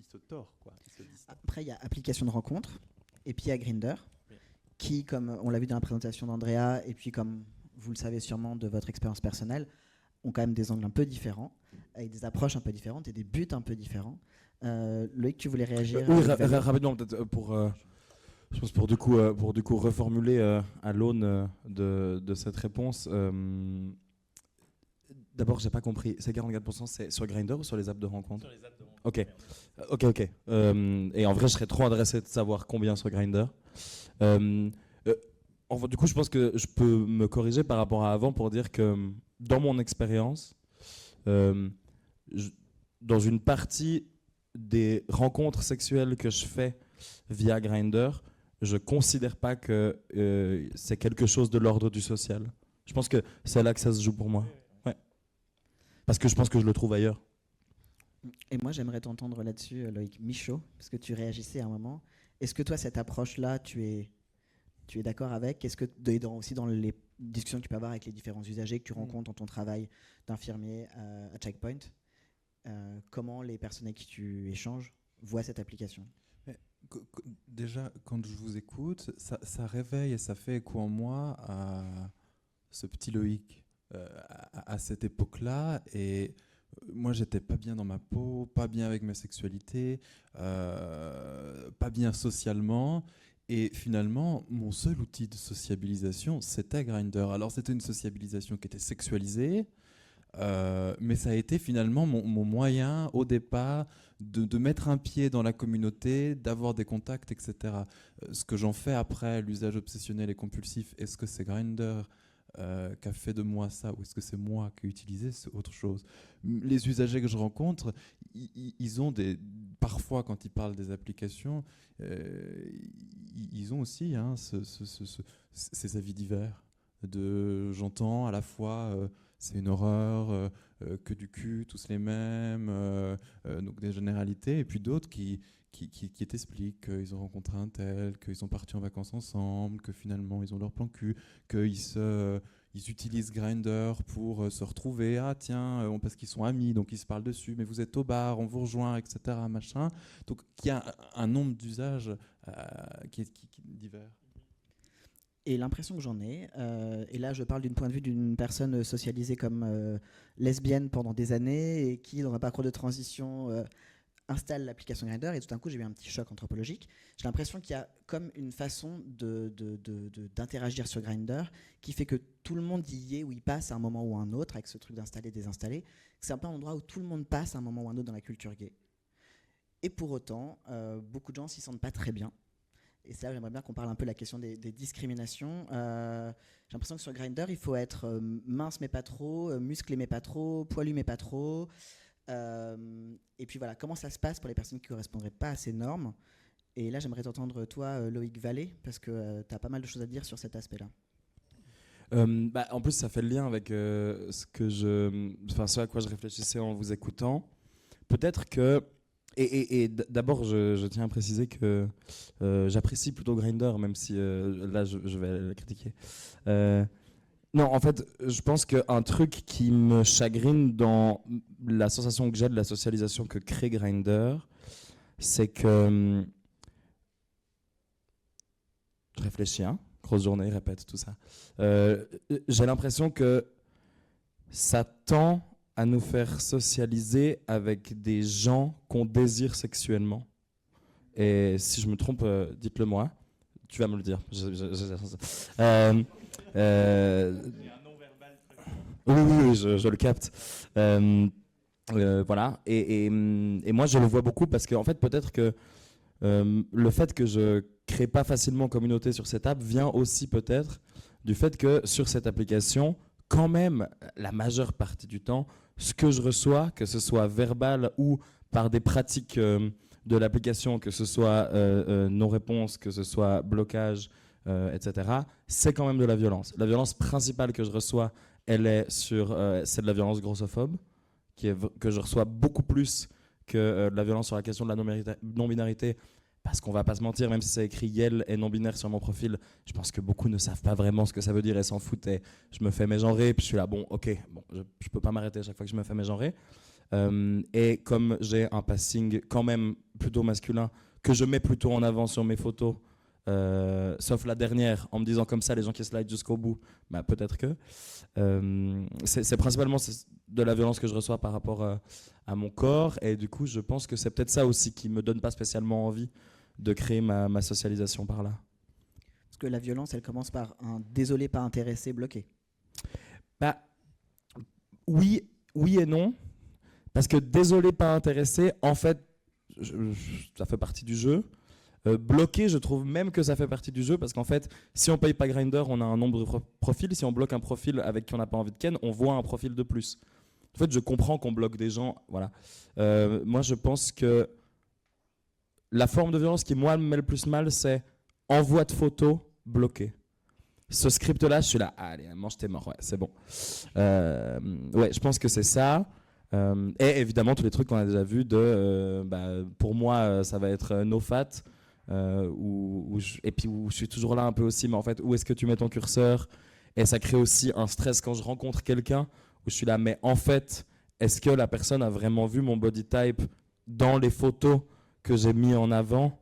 se tord, quoi. Il se distend. Après, il y a application de rencontre et puis il y a Grindr, Oui. qui, comme on l'a vu dans la présentation d'Andrea, et puis comme vous le savez sûrement de votre expérience personnelle, ont quand même des angles un peu différents, avec des approches un peu différentes et des buts un peu différents. Loïc, tu voulais réagir Oui, Valérie rapidement, peut-être je pense pour du coup reformuler à l'aune de cette réponse. D'abord, j'ai pas compris. Ces 44%, c'est sur Grindr ou sur les apps de rencontre? Sur les apps de rencontre. Ok. Et en vrai, je serais trop intéressé de savoir combien sur Grindr. Du coup, je pense que je peux me corriger par rapport à avant pour dire que dans mon expérience, dans une partie des rencontres sexuelles que je fais via Grindr, je considère pas que c'est quelque chose de l'ordre du social. Je pense que c'est là que ça se joue pour moi. Ouais. Parce que je pense que je le trouve ailleurs. Et moi, j'aimerais t'entendre là-dessus, Loïc Michaud, parce que tu réagissais à un moment. Est-ce que toi, cette approche-là, tu es d'accord avec? Est-ce que aussi dans les discussions que tu peux avoir avec les différents usagers que tu rencontres dans ton travail d'infirmier à Checkpoint, comment les personnes avec qui tu échanges voient cette application? déjà, quand je vous écoute, ça réveille et ça fait écho en moi à ce petit Loïc, à cette époque-là. Et moi, j'étais pas bien dans ma peau, pas bien avec ma sexualité, pas bien socialement. Et finalement, mon seul outil de sociabilisation, c'était Grindr. Alors, c'était une sociabilisation qui était sexualisée, mais ça a été finalement mon moyen au départ de mettre un pied dans la communauté, d'avoir des contacts, etc. Ce que j'en fais après, l'usage obsessionnel et compulsif, est-ce que c'est Grindr qui a fait de moi ça, ou est-ce que c'est moi qui ai utilisé, c'est autre chose. Les usagers que je rencontre, ils ont parfois, quand ils parlent des applications, ils ont aussi ces avis divers. J'entends à la fois c'est une horreur, que du cul, tous les mêmes, donc des généralités, et puis d'autres qui t'expliquent qu'ils ont rencontré un tel, qu'ils sont partis en vacances ensemble, que finalement ils ont leur plan cul, ils utilisent Grindr pour se retrouver, ah tiens, parce qu'ils sont amis, donc ils se parlent dessus, mais vous êtes au bar, on vous rejoint, etc. Machin. Donc il y a un nombre d'usages qui est divers. Et l'impression que j'en ai, et là je parle d'un point de vue d'une personne socialisée comme lesbienne pendant des années et qui, dans un parcours de transition, installe l'application Grindr, et tout d'un coup j'ai eu un petit choc anthropologique. J'ai l'impression qu'il y a comme une façon d'interagir sur Grindr qui fait que tout le monde y est ou y passe à un moment ou à un autre, avec ce truc d'installer, désinstaller. C'est un peu un endroit où tout le monde passe à un moment ou à un autre dans la culture gay. Et pour autant, beaucoup de gens s'y sentent pas très bien. Et ça, j'aimerais bien qu'on parle un peu de la question des discriminations. J'ai l'impression que sur Grindr, il faut être mince mais pas trop, musclé mais pas trop, poilu mais pas trop. Et puis voilà, comment ça se passe pour les personnes qui ne correspondraient pas à ces normes. Et là, j'aimerais t'entendre, toi, Loïc Vallée, parce que tu as pas mal de choses à dire sur cet aspect-là. En plus, ça fait le lien avec ce à quoi je réfléchissais en vous écoutant. Peut-être que Et d'abord, je tiens à préciser que j'apprécie plutôt Grindr, même si là, je vais la critiquer. Non, en fait, je pense qu'un truc qui me chagrine dans la sensation que j'ai de la socialisation que crée Grindr, c'est que... je réfléchis, hein, grosse journée, répète tout ça. J'ai l'impression que ça tend à nous faire socialiser avec des gens qu'on désire sexuellement. Et si je me trompe, dites-le moi. Tu vas me le dire. Oui, je le capte. Voilà. Et moi, je le vois beaucoup parce qu'en fait, peut-être que le fait que je crée pas facilement communauté sur cette app vient aussi peut-être du fait que sur cette application, quand même, la majeure partie du temps, ce que je reçois, que ce soit verbal ou par des pratiques de l'application, que ce soit non-réponse, que ce soit blocage, etc., c'est quand même de la violence. La violence principale que je reçois, c'est de la violence grossophobe, que je reçois beaucoup plus que de la violence sur la question de la non-binarité, parce qu'on va pas se mentir, même si c'est écrit Yel et non-binaire sur mon profil, je pense que beaucoup ne savent pas vraiment ce que ça veut dire et s'en foutent. Et je me fais mégenrer, puis je suis là, je peux pas m'arrêter à chaque fois que je me fais mégenrer. Et comme j'ai un passing quand même plutôt masculin, que je mets plutôt en avant sur mes photos, sauf la dernière, en me disant comme ça, les gens qui slide jusqu'au bout, bah, peut-être que. C'est principalement de la violence que je reçois par rapport à mon corps, et du coup, je pense que c'est peut-être ça aussi qui me donne pas spécialement envie de créer ma socialisation par là. Parce que la violence, elle commence par un désolé, pas intéressé, bloqué. Bah, oui et non. Parce que désolé, pas intéressé, en fait, ça fait partie du jeu. Bloqué, je trouve même que ça fait partie du jeu, parce qu'en fait, si on paye pas Grindr, on a un nombre de profils. Si on bloque un profil avec qui on n'a pas envie de ken, on voit un profil de plus. En fait, je comprends qu'on bloque des gens. Voilà. Moi, je pense que la forme de violence qui, moi, me met le plus mal, c'est envoi de photos bloqué. Ce script-là, je suis là, allez, mange tes morts, ouais, c'est bon. Ouais, je pense que c'est ça. Et évidemment, tous les trucs qu'on a déjà vus pour moi, ça va être no fat. Et puis où je suis toujours là un peu aussi, mais en fait, où est-ce que tu mets ton curseur? Et ça crée aussi un stress quand je rencontre quelqu'un, où je suis là, mais en fait, est-ce que la personne a vraiment vu mon body type dans les photos que j'ai mis en avant?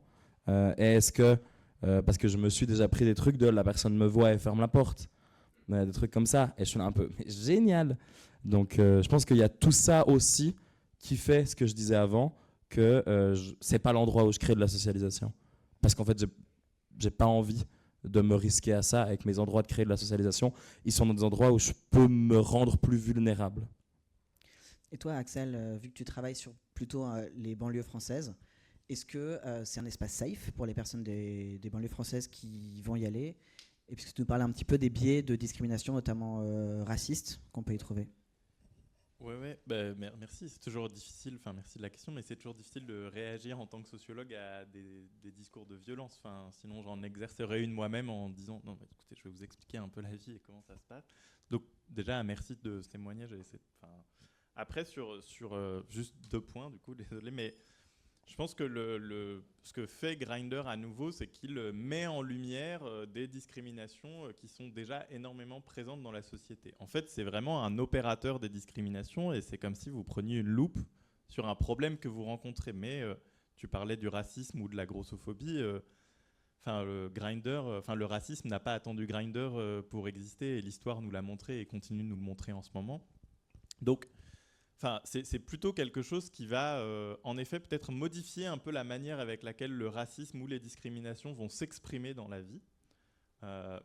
Et est-ce que, parce que je me suis déjà pris des trucs de la personne me voit et ferme la porte, des trucs comme ça, et je suis là un peu, mais génial. Donc je pense qu'il y a tout ça aussi qui fait ce que je disais avant, que c'est pas l'endroit où je crée de la socialisation. Parce qu'en fait, j'ai pas envie de me risquer à ça avec mes endroits de créer de la socialisation. Ils sont dans des endroits où je peux me rendre plus vulnérable. Et toi, Axel, vu que tu travailles sur plutôt les banlieues françaises, est-ce que c'est un espace safe pour les personnes des banlieues françaises qui vont y aller? Et puisque tu nous parlais un petit peu des biais de discrimination, notamment racistes, qu'on peut y trouver. Ouais, bah, merci. C'est toujours difficile, enfin merci de la question, mais c'est toujours difficile de réagir en tant que sociologue à des discours de violence. Enfin, sinon, j'en exercerai une moi-même en disant non, bah, écoutez, je vais vous expliquer un peu la vie et comment ça se passe. Donc, déjà, merci de ce témoignage. Après, sur juste 2 points, du coup, désolé, mais je pense que ce que fait Grindr à nouveau, c'est qu'il met en lumière des discriminations qui sont déjà énormément présentes dans la société. En fait, c'est vraiment un opérateur des discriminations et c'est comme si vous preniez une loupe sur un problème que vous rencontrez. Mais tu parlais du racisme ou de la grossophobie. Le racisme n'a pas attendu Grindr pour exister et l'histoire nous l'a montré et continue de nous le montrer en ce moment. Donc, c'est plutôt quelque chose qui va, en effet, peut-être modifier un peu la manière avec laquelle le racisme ou les discriminations vont s'exprimer dans la vie.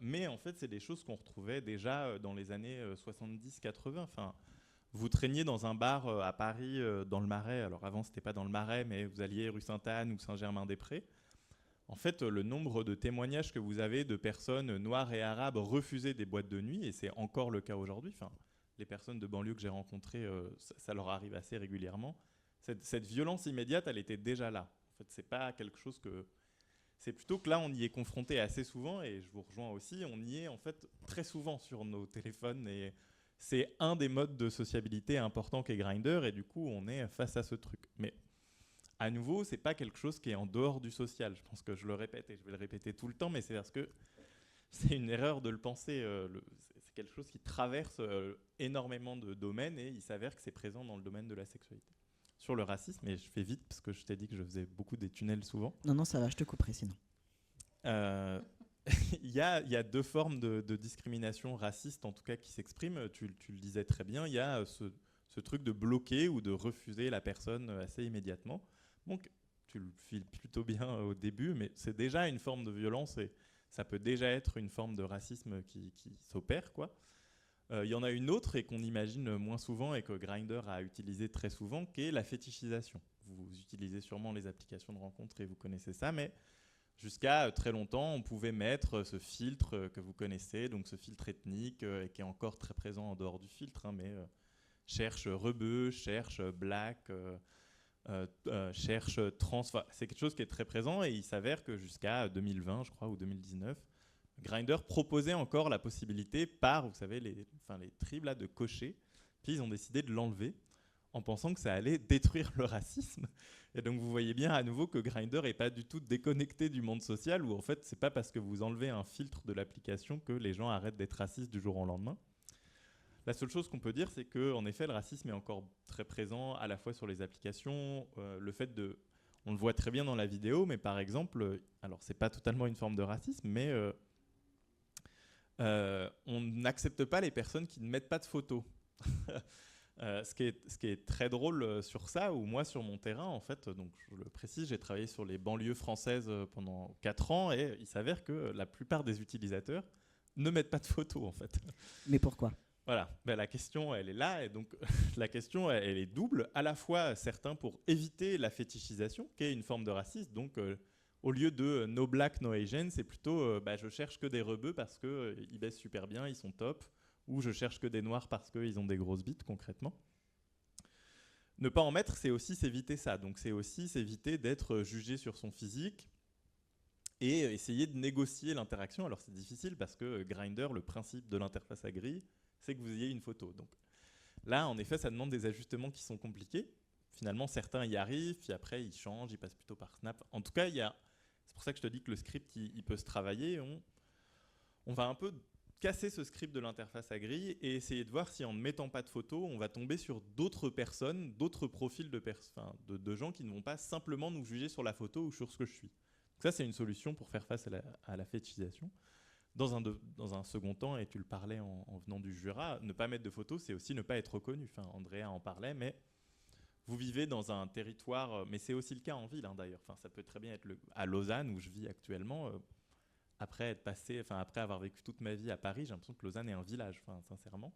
Mais en fait, c'est des choses qu'on retrouvait déjà dans les années 70-80. Enfin, vous traîniez dans un bar à Paris, dans le Marais. Alors avant, c'était pas dans le Marais, mais vous alliez rue Sainte-Anne ou Saint-Germain-des-Prés. En fait, le nombre de témoignages que vous avez de personnes noires et arabes refuser des boîtes de nuit, et c'est encore le cas aujourd'hui. Enfin, les personnes de banlieue que j'ai rencontrées, ça leur arrive assez régulièrement. Cette violence immédiate, elle était déjà là. En fait, c'est pas quelque chose que... C'est plutôt que là, on y est confronté assez souvent, et je vous rejoins aussi, on y est en fait très souvent sur nos téléphones, et c'est un des modes de sociabilité importants qu'est Grindr, et du coup, on est face à ce truc. Mais à nouveau, c'est pas quelque chose qui est en dehors du social. Je pense que je le répète, et je vais le répéter tout le temps, mais c'est parce que c'est une erreur de le penser. C'est quelque chose qui traverse énormément de domaines et il s'avère que c'est présent dans le domaine de la sexualité. Sur le racisme, et je fais vite parce que je t'ai dit que je faisais beaucoup des tunnels souvent. Non, ça va, je te couperai sinon. Il y a 2 formes de discrimination raciste, en tout cas, qui s'expriment. Tu le disais très bien, il y a ce truc de bloquer ou de refuser la personne assez immédiatement. Donc, tu le files plutôt bien au début, mais c'est déjà une forme de violence et ça peut déjà être une forme de racisme qui s'opère, quoi. Il y en a une autre et qu'on imagine moins souvent et que Grindr a utilisé très souvent, qui est la fétichisation. Vous utilisez sûrement les applications de rencontres et vous connaissez ça, mais jusqu'à très longtemps, on pouvait mettre ce filtre que vous connaissez, donc ce filtre ethnique, et qui est encore très présent en dehors du filtre, hein, mais cherche rebeu, cherche black, cherche trans. Enfin, c'est quelque chose qui est très présent et il s'avère que jusqu'à 2020, je crois, ou 2019, Grindr proposait encore la possibilité par, vous savez, les tribes là, de cocher. Puis ils ont décidé de l'enlever en pensant que ça allait détruire le racisme. Et donc vous voyez bien à nouveau que Grindr n'est pas du tout déconnecté du monde social, où en fait c'est pas parce que vous enlevez un filtre de l'application que les gens arrêtent d'être racistes du jour au lendemain. La seule chose qu'on peut dire, c'est qu'en effet le racisme est encore très présent à la fois sur les applications, le fait de... On le voit très bien dans la vidéo, mais par exemple, alors c'est pas totalement une forme de racisme, mais on n'accepte pas les personnes qui ne mettent pas de photos. Ce qui est très drôle sur ça, ou moi sur mon terrain, en fait, donc je le précise, j'ai travaillé sur les banlieues françaises pendant 4 ans et il s'avère que la plupart des utilisateurs ne mettent pas de photos, en fait. Mais pourquoi ? Voilà, la question elle est là, et donc la question elle est double, à la fois certains pour éviter la fétichisation, qui est une forme de racisme, donc au lieu de no black, no Asian, c'est plutôt je cherche que des rebeux parce qu'ils baissent super bien, ils sont top, ou je cherche que des noirs parce qu'ils ont des grosses bites concrètement. Ne pas en mettre, c'est aussi s'éviter ça, donc c'est aussi s'éviter d'être jugé sur son physique et essayer de négocier l'interaction. Alors c'est difficile parce que Grindr, le principe de l'interface à grille, c'est que vous ayez une photo. Donc là, en effet, ça demande des ajustements qui sont compliqués. Finalement, certains y arrivent, puis après, ils changent, ils passent plutôt par Snap. En tout cas, c'est pour ça que je te dis que le script, il peut se travailler. On va un peu casser ce script de l'interface à grille et essayer de voir si, en ne mettant pas de photos, on va tomber sur d'autres personnes, d'autres profils de gens qui ne vont pas simplement nous juger sur la photo ou sur ce que je suis. Ça, c'est une solution pour faire face à la fétichisation. Dans un second temps, et tu le parlais en venant du Jura, ne pas mettre de photos, c'est aussi ne pas être reconnu. Enfin, Andrea en parlait, mais vous vivez dans un territoire, mais c'est aussi le cas en ville d'ailleurs. Enfin, ça peut très bien être à Lausanne, où je vis actuellement. Après avoir vécu toute ma vie à Paris, j'ai l'impression que Lausanne est un village, sincèrement.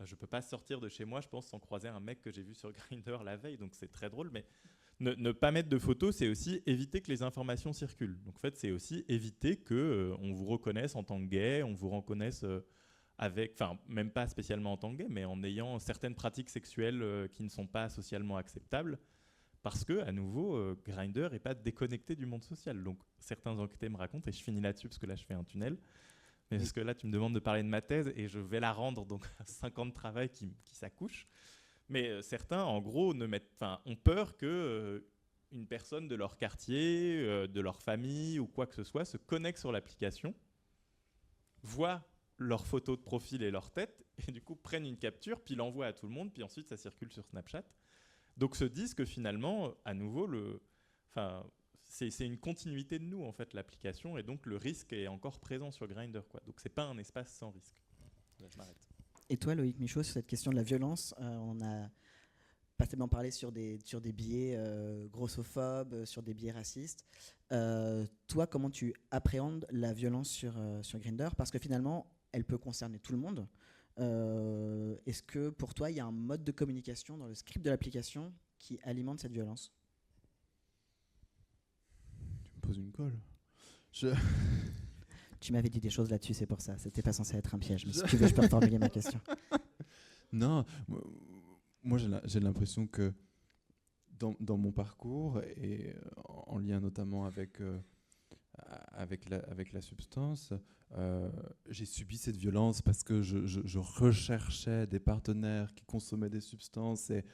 Je ne peux pas sortir de chez moi, je pense, sans croiser un mec que j'ai vu sur Grindr la veille, donc c'est très drôle. Mais ne pas mettre de photos, c'est aussi éviter que les informations circulent. Donc en fait, c'est aussi éviter qu'on vous reconnaisse en tant que gay, on vous reconnaisse même pas spécialement en tant que gay, mais en ayant certaines pratiques sexuelles qui ne sont pas socialement acceptables. Parce que, à nouveau, Grindr n'est pas déconnecté du monde social. Donc certains enquêtés me racontent, et je finis là-dessus parce que là je fais un tunnel, mais parce que là tu me demandes de parler de ma thèse et je vais la rendre, donc à 5 ans de travail qui s'accouche. Mais certains, en gros, ont peur que une personne de leur quartier, de leur famille ou quoi que ce soit se connecte sur l'application, voit leurs photos de profil et leur tête, et du coup prennent une capture, puis l'envoient à tout le monde, puis ensuite ça circule sur Snapchat. Donc se disent que finalement, à nouveau, c'est une continuité de nous, en fait, l'application, et donc le risque est encore présent sur Grindr, quoi. Donc c'est pas un espace sans risque. Là, je m'arrête. Et toi, Loïc Michaud, sur cette question de la violence, on a pas tellement parlé sur des biais grossophobes, sur des biais racistes. Toi, comment tu appréhendes la violence sur Grindr? Parce que finalement, elle peut concerner tout le monde. Est-ce que pour toi, il y a un mode de communication dans le script de l'application qui alimente cette violence? Tu me poses une colle. Tu m'avais dit des choses là-dessus, c'est pour ça. C'était pas censé être un piège. Mais si tu veux, je peux reformuler ma question. Non, moi j'ai l'impression que dans mon parcours, et en lien notamment avec la substance, j'ai subi cette violence parce que je recherchais des partenaires qui consommaient des substances et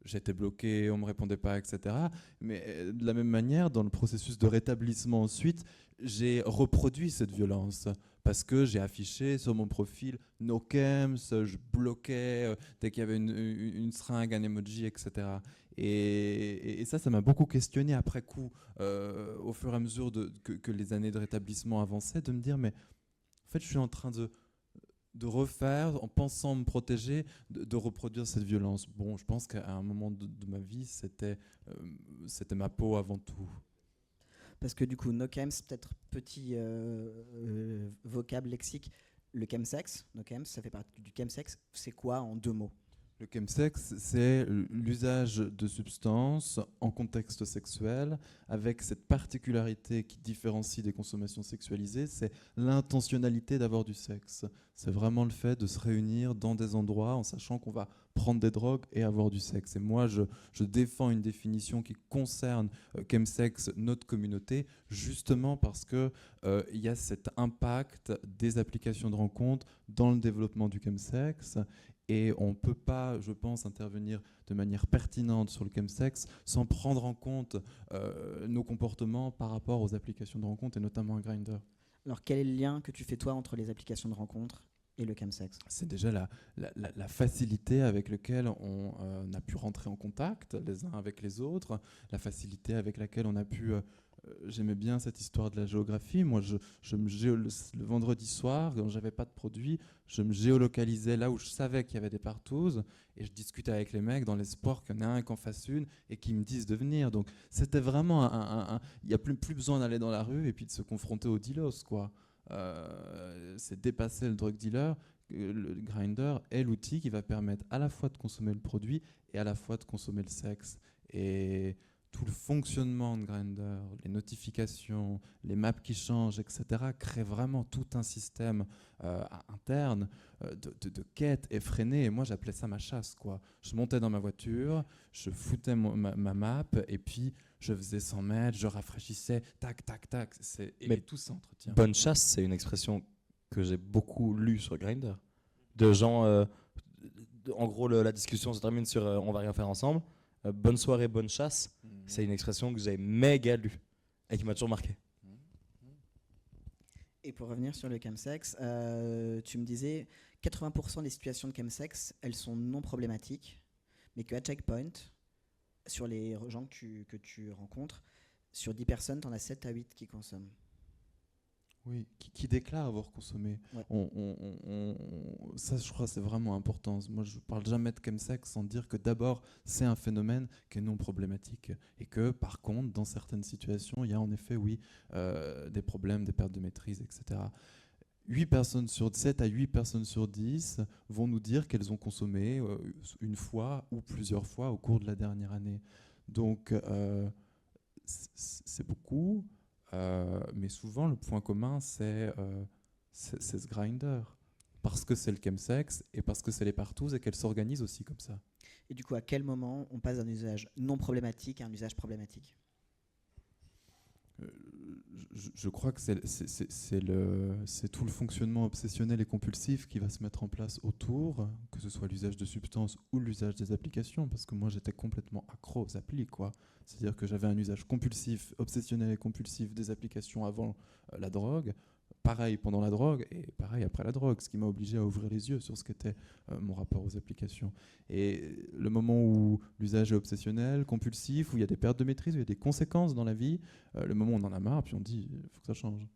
j'étais bloqué, on ne me répondait pas, etc. Mais de la même manière, dans le processus de rétablissement ensuite, j'ai reproduit cette violence parce que j'ai affiché sur mon profil no chems, je bloquais dès qu'il y avait une seringue, un emoji, etc. Et ça m'a beaucoup questionné après coup, au fur et à mesure que les années de rétablissement avançaient, de me dire, mais en fait, je suis en train de refaire, en pensant me protéger, de reproduire cette violence. Bon, je pense qu'à un moment de ma vie, c'était ma peau avant tout. Parce que du coup, no chems, peut-être petit vocable lexique, le chemsex, no chems, ça fait partie du chemsex. C'est quoi en 2 mots? Le chemsex, c'est l'usage de substances en contexte sexuel, avec cette particularité qui différencie des consommations sexualisées, c'est l'intentionnalité d'avoir du sexe. C'est vraiment le fait de se réunir dans des endroits en sachant qu'on va prendre des drogues et avoir du sexe. Et moi, je défends une définition qui concerne chemsex, notre communauté, justement parce qu'il y a cet impact des applications de rencontres dans le développement du chemsex. Et on ne peut pas, je pense, intervenir de manière pertinente sur le chemsex sans prendre en compte nos comportements par rapport aux applications de rencontre et notamment à Grindr. Alors, quel est le lien que tu fais toi entre les applications de rencontre et le chemsex? C'est déjà la facilité avec laquelle on a pu rentrer en contact les uns avec les autres, la facilité avec laquelle on a pu... J'aimais bien cette histoire de la géographie. Moi, le vendredi soir, quand j'avais pas de produit, je me géolocalisais là où je savais qu'il y avait des partouzes et je discutais avec les mecs dans l'espoir qu'il y en ait un qui en fasse une et qu'ils me disent de venir. Donc, c'était vraiment il n'y a plus besoin d'aller dans la rue et puis de se confronter aux dealos, quoi. C'est dépasser le drug dealer. Le Grindr est l'outil qui va permettre à la fois de consommer le produit et à la fois de consommer le sexe. Et tout le fonctionnement de Grindr, les notifications, les maps qui changent, etc., crée vraiment tout un système interne de quête effrénée. Et moi, j'appelais ça ma chasse, quoi. Je montais dans ma voiture, je foutais ma map, et puis je faisais 100 mètres, je rafraîchissais, tac, tac, tac. Et tout s'entretient. Bonne chasse, c'est une expression que j'ai beaucoup lue sur Grindr. De gens, en gros, la discussion se termine sur on va rien faire ensemble. Bonne soirée, bonne chasse, c'est une expression que j'ai méga lue et qui m'a toujours marqué. Et pour revenir sur le chemsex, tu me disais 80% des situations de chemsex, elles sont non problématiques, mais qu'à Checkpoint, sur les gens que tu rencontres, Sur 10 personnes, tu en as 7 à 8 qui consomment. Oui, qui déclarent avoir consommé. Ouais. Ça, je crois, c'est vraiment important. Moi, je parle jamais de chemsex sans dire que d'abord, c'est un phénomène qui est non problématique et que, par contre, dans certaines situations, il y a en effet, oui, des problèmes, des pertes de maîtrise, etc. 7 à 8 personnes sur 10 vont nous dire qu'elles ont consommé une fois ou plusieurs fois au cours de la dernière année. Donc, c'est beaucoup. Mais souvent, le point commun, c'est ce grinder. Parce que c'est le chemsex et parce que c'est les partous et qu'elles s'organisent aussi comme ça. Et du coup, à quel moment on passe d'un usage non problématique à un usage problématique? Je crois que c'est tout le fonctionnement obsessionnel et compulsif qui va se mettre en place autour, que ce soit l'usage de substances ou l'usage des applications, parce que moi j'étais complètement accro aux applis, quoi. C'est-à-dire que j'avais un usage compulsif, obsessionnel et compulsif des applications avant la drogue, pareil pendant la drogue et pareil après la drogue, ce qui m'a obligé à ouvrir les yeux sur ce qu'était mon rapport aux applications. Et le moment où l'usage est obsessionnel, compulsif, où il y a des pertes de maîtrise, où il y a des conséquences dans la vie, le moment où on en a marre, puis on dit il faut que ça change.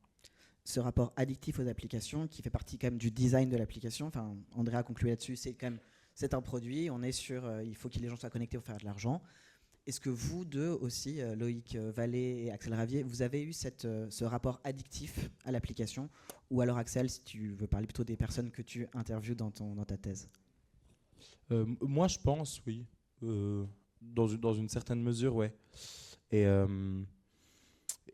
Ce rapport addictif aux applications qui fait partie quand même du design de l'application, enfin, Andrea conclut là-dessus, c'est un produit, on est sur, il faut que les gens soient connectés pour faire de l'argent. Est-ce que vous deux aussi, Loïc Vallée et Axel Ravier, vous avez eu ce rapport addictif à l'application? Ou alors Axel, si tu veux parler plutôt des personnes que tu interviews dans ta thèse? Moi, je pense, oui. Dans une certaine mesure, ouais.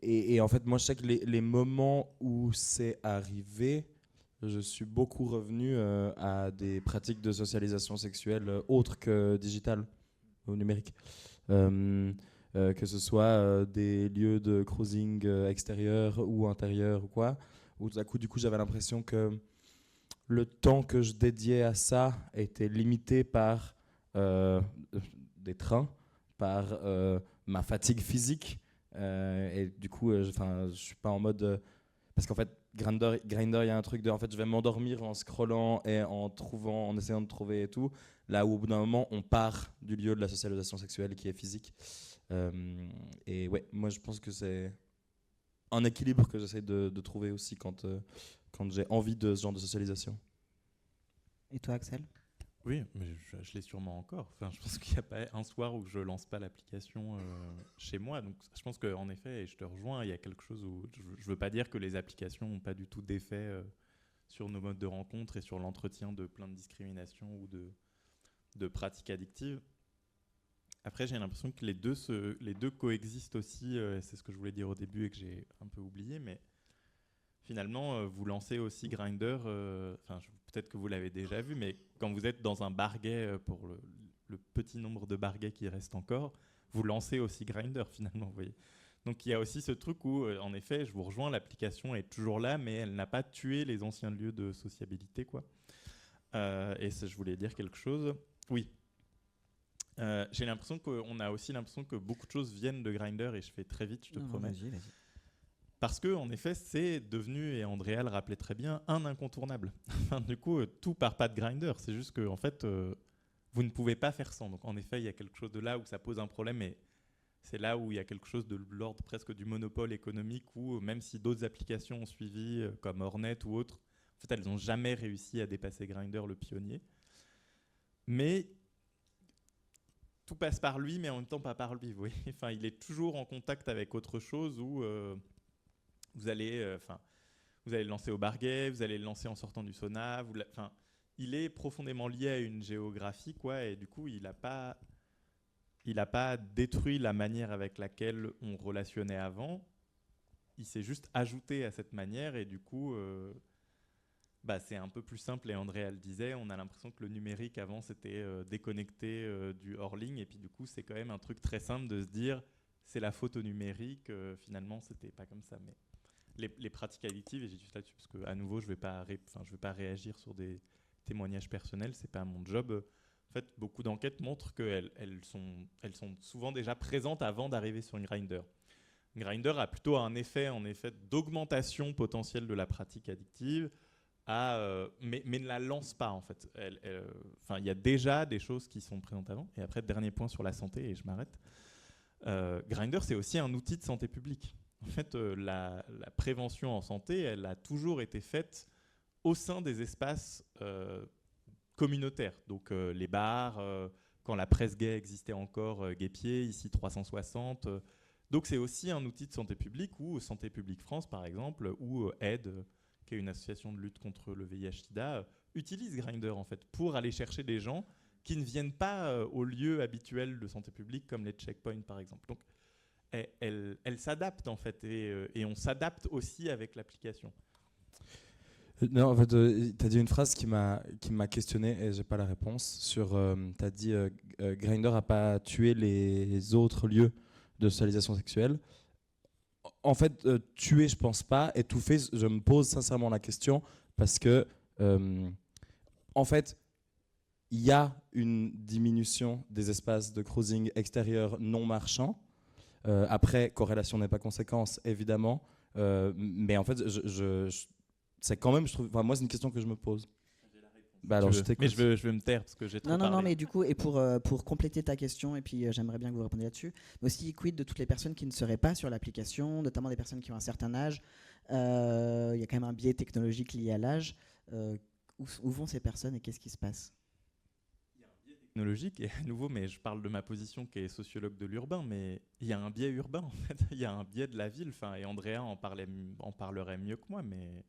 Et en fait, moi, je sais que les moments où c'est arrivé, je suis beaucoup revenu à des pratiques de socialisation sexuelle autres que digitales ou numériques. Que ce soit des lieux de cruising extérieur ou intérieur ou quoi, où tout à coup, du coup, j'avais l'impression que le temps que je dédiais à ça était limité par des trains, par ma fatigue physique. Et du coup, je suis pas en mode... parce qu'en fait, Grindr, il y a un truc de... En fait, je vais m'endormir en scrollant et en essayant de trouver et tout. Là où, au bout d'un moment, on part du lieu de la socialisation sexuelle qui est physique. Et ouais, moi, je pense que c'est un équilibre que j'essaie de trouver aussi quand j'ai envie de ce genre de socialisation. Et toi, Axel? Oui, mais je l'ai sûrement encore. Enfin, je pense qu'il n'y a pas un soir où je lance pas l'application chez moi. Donc, je pense qu'en effet, et je te rejoins, il y a quelque chose où je veux pas dire que les applications n'ont pas du tout d'effet sur nos modes de rencontre et sur l'entretien de plein de discriminations ou de pratiques addictives. Après, j'ai l'impression que les deux coexistent aussi. C'est ce que je voulais dire au début et que j'ai un peu oublié, mais finalement, vous lancez aussi Grindr, peut-être que vous l'avez déjà vu, mais quand vous êtes dans un bar gay, pour le petit nombre de bars gays qui reste encore, vous lancez aussi Grindr finalement, vous voyez. Donc il y a aussi ce truc où, en effet, je vous rejoins, l'application est toujours là, mais elle n'a pas tué les anciens lieux de sociabilité, quoi. Et ça, je voulais dire quelque chose. Oui. J'ai l'impression qu'on a aussi l'impression que beaucoup de choses viennent de Grindr, et je fais très vite, je te promets. Vas-y. Parce que, en effet, c'est devenu, et Andrea le rappelait très bien, un incontournable. Du coup, tout part pas de Grindr. C'est juste que, en fait, vous ne pouvez pas faire sans. Donc, en effet, il y a quelque chose de là où ça pose un problème, et c'est là où il y a quelque chose de l'ordre presque du monopole économique, où même si d'autres applications ont suivi, comme Hornet ou autres, en fait, elles n'ont jamais réussi à dépasser Grindr, le pionnier. Mais tout passe par lui, mais en même temps pas par lui. Vous voyez, enfin, il est toujours en contact avec autre chose où vous allez le lancer au bar gay, vous allez le lancer en sortant du sauna. Il est profondément lié à une géographie, quoi, et du coup, il n'a pas détruit la manière avec laquelle on relationnait avant. Il s'est juste ajouté à cette manière, et du coup, c'est un peu plus simple. Et Andrea le disait, on a l'impression que le numérique avant c'était déconnecté du hors-ligne, et puis du coup, c'est quand même un truc très simple de se dire c'est la faute au numérique. Finalement, c'était pas comme ça, mais les pratiques addictives, et j'ai juste là-dessus parce que à nouveau, je vais pas réagir sur des témoignages personnels, c'est pas mon job. En fait, beaucoup d'enquêtes montrent qu'elles sont souvent déjà présentes avant d'arriver sur une Grindr. Grindr a plutôt un effet, en effet, d'augmentation potentielle de la pratique addictive, mais ne la lance pas, en fait. Il y a déjà des choses qui sont présentes avant. Et après, dernier point sur la santé, et je m'arrête. Grindr, c'est aussi un outil de santé publique. En fait, la prévention en santé, elle a toujours été faite au sein des espaces communautaires. Donc les bars, quand la presse gay existait encore, Gay-Pied, ici 360. Donc c'est aussi un outil de santé publique, ou Santé publique France par exemple, ou AIDE, qui est une association de lutte contre le VIH/SIDA, utilise Grindr en fait pour aller chercher des gens qui ne viennent pas au lieu habituel de santé publique comme les checkpoints par exemple. Donc elle s'adapte en fait, et on s'adapte aussi avec l'application. Non, en fait, tu as dit une phrase qui m'a questionné et j'ai pas la réponse. Tu as dit Grindr n'a pas tué les autres lieux de socialisation sexuelle. En fait, tuer, je pense pas. Étouffer, je me pose sincèrement la question parce que, en fait, il y a une diminution des espaces de cruising extérieurs non marchands. Après, corrélation n'est pas conséquence, évidemment. Mais en fait, c'est quand même, je trouve. Enfin, moi, c'est une question que je me pose. Bah alors, Mais je veux me taire parce que j'ai trop Non, parlé. mais du coup, et pour compléter ta question, et puis j'aimerais bien que vous répondiez là-dessus, mais aussi, quid de toutes les personnes qui ne seraient pas sur l'application, notamment des personnes qui ont un certain âge. Il y a quand même un biais technologique lié à l'âge. Où vont ces personnes et qu'est-ce qui se passe? Technologique, et à nouveau, mais je parle de ma position qui est sociologue de l'urbain, mais il y a un biais urbain en fait, il y a un biais de la ville, et Andrea en parlerait mieux que moi, mais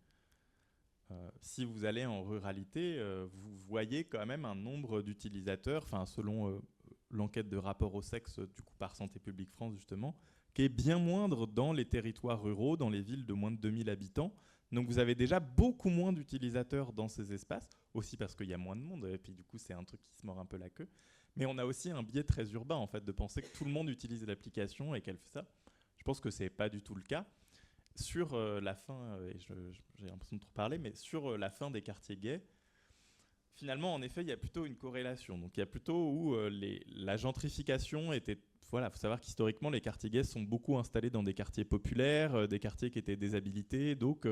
si vous allez en ruralité, vous voyez quand même un nombre d'utilisateurs, selon l'enquête de rapport au sexe du coup par Santé publique France justement, qui est bien moindre dans les territoires ruraux, dans les villes de moins de 2000 habitants. Donc vous avez déjà beaucoup moins d'utilisateurs dans ces espaces, aussi parce qu'il y a moins de monde, et puis du coup c'est un truc qui se mord un peu la queue. Mais on a aussi un biais très urbain en fait, de penser que tout le monde utilise l'application et qu'elle fait ça. Je pense que c'est pas du tout le cas. Sur la fin, et j'ai l'impression de trop parler, mais sur la fin des quartiers gays, finalement en effet il y a plutôt une corrélation. Donc il y a plutôt où la gentrification était... Voilà, il faut savoir qu'historiquement, les quartiers gays sont beaucoup installés dans des quartiers populaires, des quartiers qui étaient déshabilités. Donc,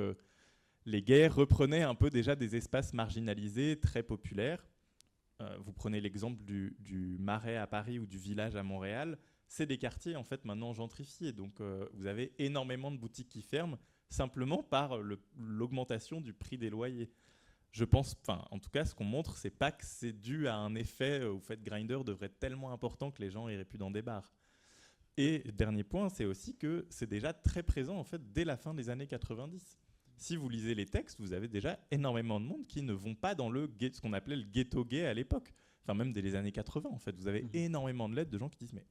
les gays reprenaient un peu déjà des espaces marginalisés, très populaires. Vous prenez l'exemple du Marais à Paris ou du Village à Montréal. C'est des quartiers, en fait, maintenant gentrifiés. Donc, vous avez énormément de boutiques qui ferment, simplement par l'augmentation du prix des loyers. Je pense, en tout cas, ce qu'on montre, c'est pas que c'est dû à un effet au fait Grindr devrait être tellement important que les gens iraient plus dans des bars. Et dernier point, c'est aussi que c'est déjà très présent en fait dès la fin des années 90. Si vous lisez les textes, vous avez déjà énormément de monde qui ne vont pas dans ce qu'on appelait le ghetto gay à l'époque. Même dès les années 80 en fait, vous avez énormément de lettres de gens qui disent mais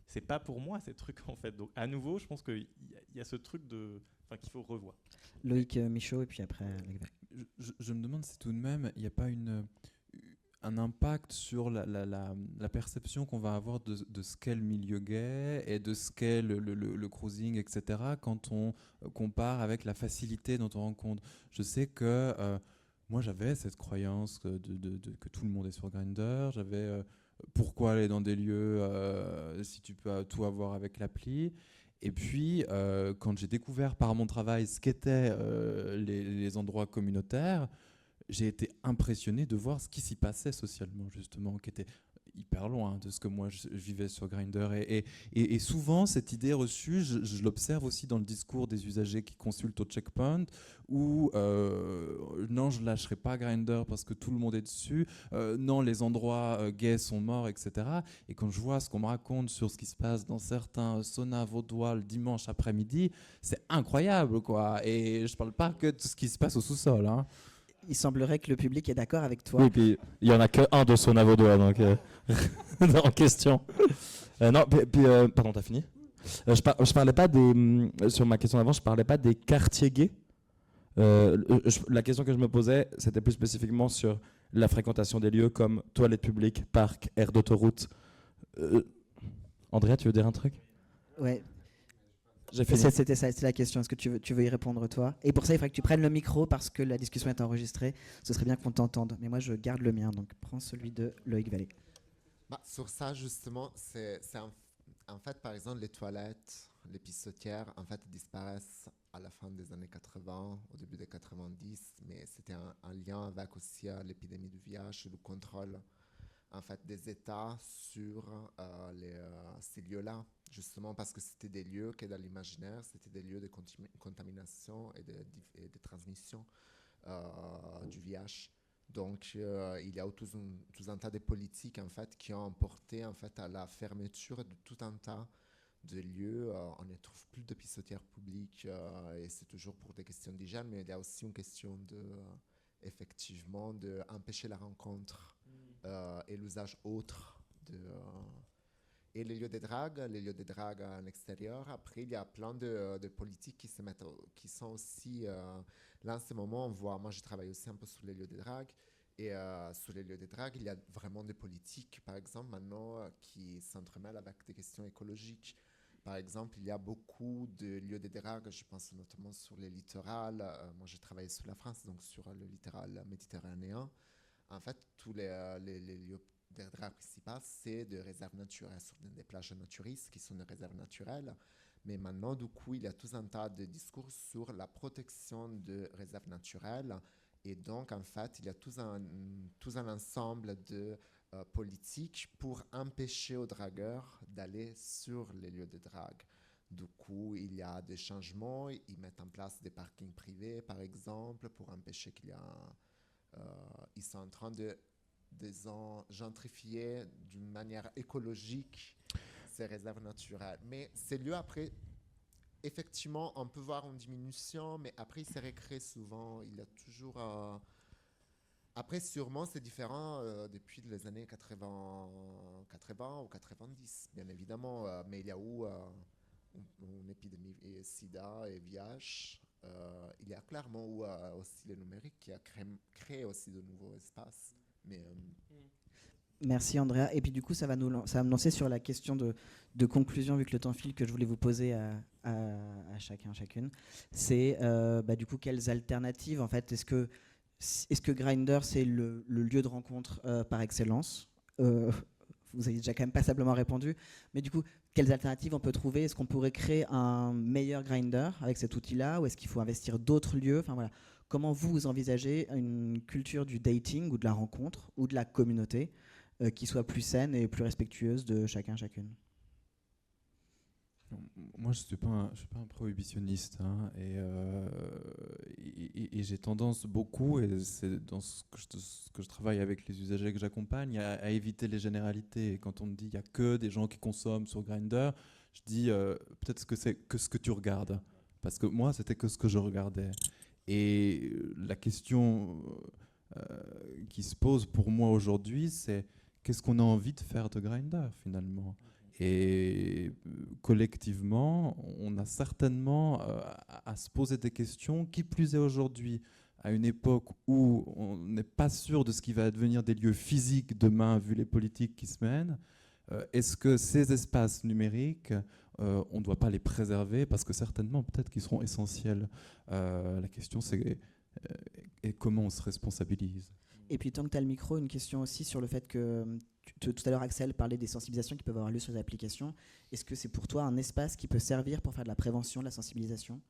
c'est pas pour moi ces trucs en fait. Donc à nouveau, je pense qu'il y a ce truc qu'il faut revoir. Loïc Michaud et puis après. Je me demande si tout de même il n'y a pas un impact sur la perception qu'on va avoir de ce qu'est le milieu gay et de ce qu'est le cruising, etc. quand on compare avec la facilité dont on rencontre. Je sais que moi j'avais cette croyance que tout le monde est sur Grindr. J'avais pourquoi aller dans des lieux si tu peux tout avoir avec l'appli. Et puis, quand j'ai découvert par mon travail ce qu'étaient les endroits communautaires, j'ai été impressionné de voir ce qui s'y passait socialement, justement, qui était hyper loin de ce que moi je vivais sur Grindr. Et souvent, cette idée reçue, je l'observe aussi dans le discours des usagers qui consultent au checkpoint, où non, je ne lâcherai pas Grindr parce que tout le monde est dessus, non, les endroits gays sont morts, etc. Et quand je vois ce qu'on me raconte sur ce qui se passe dans certains saunas vaudois le dimanche après-midi, c'est incroyable, quoi. Et je ne parle pas que de ce qui se passe au sous-sol, hein. Il semblerait que le public est d'accord avec toi. Oui, puis il n'y en a qu'un de sauna vaudois, donc en question. Non, pardon, t'as fini? Je parlais pas sur ma question d'avant, je parlais pas des quartiers gays. La question que je me posais, c'était plus spécifiquement sur la fréquentation des lieux comme toilettes publiques, parcs, aires d'autoroute. Andrea, tu veux dire un truc? Ouais. J'ai fini. C'était ça, c'est la question. Est-ce que tu veux y répondre toi? Et pour ça, il faudrait que tu prennes le micro parce que la discussion est enregistrée. Ce serait bien qu'on t'entende. Mais moi, je garde le mien, donc prends celui de Loïc Vallée. Sur ça, justement, en fait, par exemple, les toilettes, les pissotières, en fait, disparaissent à la fin des années 80, au début des 90, mais c'était un lien avec aussi l'épidémie du VIH, le contrôle en fait, des États sur ces lieux-là, justement parce que c'était des lieux qui, dans l'imaginaire, c'était des lieux de contamination et de transmission du VIH. Donc, il y a tout un tas de politiques en fait, qui ont porté en fait, à la fermeture de tout un tas de lieux. On ne trouve plus de pissotières publiques et c'est toujours pour des questions d'hygiène, mais il y a aussi une question effectivement d'empêcher la rencontre et l'usage autre et les lieux de drague à l'extérieur. Après, il y a plein de politiques qui sont aussi là en ce moment. On voit, moi, je travaille aussi un peu sur les lieux de drague. Et sur les lieux de drague, il y a vraiment des politiques, par exemple, maintenant, qui s'entremêlent avec des questions écologiques. Par exemple, il y a beaucoup de lieux de drague, je pense notamment sur les littorales. Moi, j'ai travaillé sur la France, donc sur le littoral méditerranéen. En fait, tous les lieux de drague principaux, c'est des réserves naturelles, sur des plages naturistes qui sont des réserves naturelles. Mais maintenant, du coup, il y a tout un tas de discours sur la protection de réserves naturelles. Et donc, en fait, il y a tout un ensemble de politiques pour empêcher aux dragueurs d'aller sur les lieux de drague. Du coup, il y a des changements. Ils mettent en place des parkings privés, par exemple, pour empêcher qu'il y a... ils sont en train de gentrifier d'une manière écologique ces réserves naturelles. Mais ces lieux, après, effectivement, on peut voir une diminution, mais après, ils se recréent souvent. Il y a toujours... Après, sûrement, c'est différent depuis les années 80 ou 90, bien évidemment. Mais il y a eu une épidémie et sida et VIH. Il y a clairement eu aussi le numérique qui a créé aussi de nouveaux espaces. Mais, Merci Andrea. Et puis du coup, ça va me lancer sur la question de conclusion, vu que le temps file, que je voulais vous poser à chacun, chacune. C'est du coup, quelles alternatives en fait, est-ce que Grindr, c'est le lieu de rencontre par excellence Vous avez déjà quand même passablement répondu. Mais du coup, quelles alternatives on peut trouver? Est-ce qu'on pourrait créer un meilleur Grindr avec cet outil-là? Ou est-ce qu'il faut investir d'autres lieux? Enfin voilà. Comment vous envisagez une culture du dating ou de la rencontre ou de la communauté qui soit plus saine et plus respectueuse de chacun, chacune? Moi, je suis pas un prohibitionniste, hein, et j'ai tendance beaucoup, et c'est dans ce que je travaille avec les usagers que j'accompagne, à éviter les généralités. Et quand on me dit il y a que des gens qui consomment sur Grindr, je dis peut-être que c'est que ce que tu regardes, parce que moi, c'était que ce que je regardais. Et la question qui se pose pour moi aujourd'hui, c'est qu'est-ce qu'on a envie de faire de Grindr finalement? Et collectivement, on a certainement à se poser des questions, qui plus est aujourd'hui, à une époque où on n'est pas sûr de ce qui va advenir des lieux physiques demain, vu les politiques qui se mènent. Est-ce que ces espaces numériques, on ne doit pas les préserver? Parce que certainement, peut-être qu'ils seront essentiels. La question, c'est et comment on se responsabilise? Et puis tant que tu as le micro, une question aussi sur le fait que tout à l'heure Axel parlait des sensibilisations qui peuvent avoir lieu sur les applications. Est-ce que c'est pour toi un espace qui peut servir pour faire de la prévention, de la sensibilisation,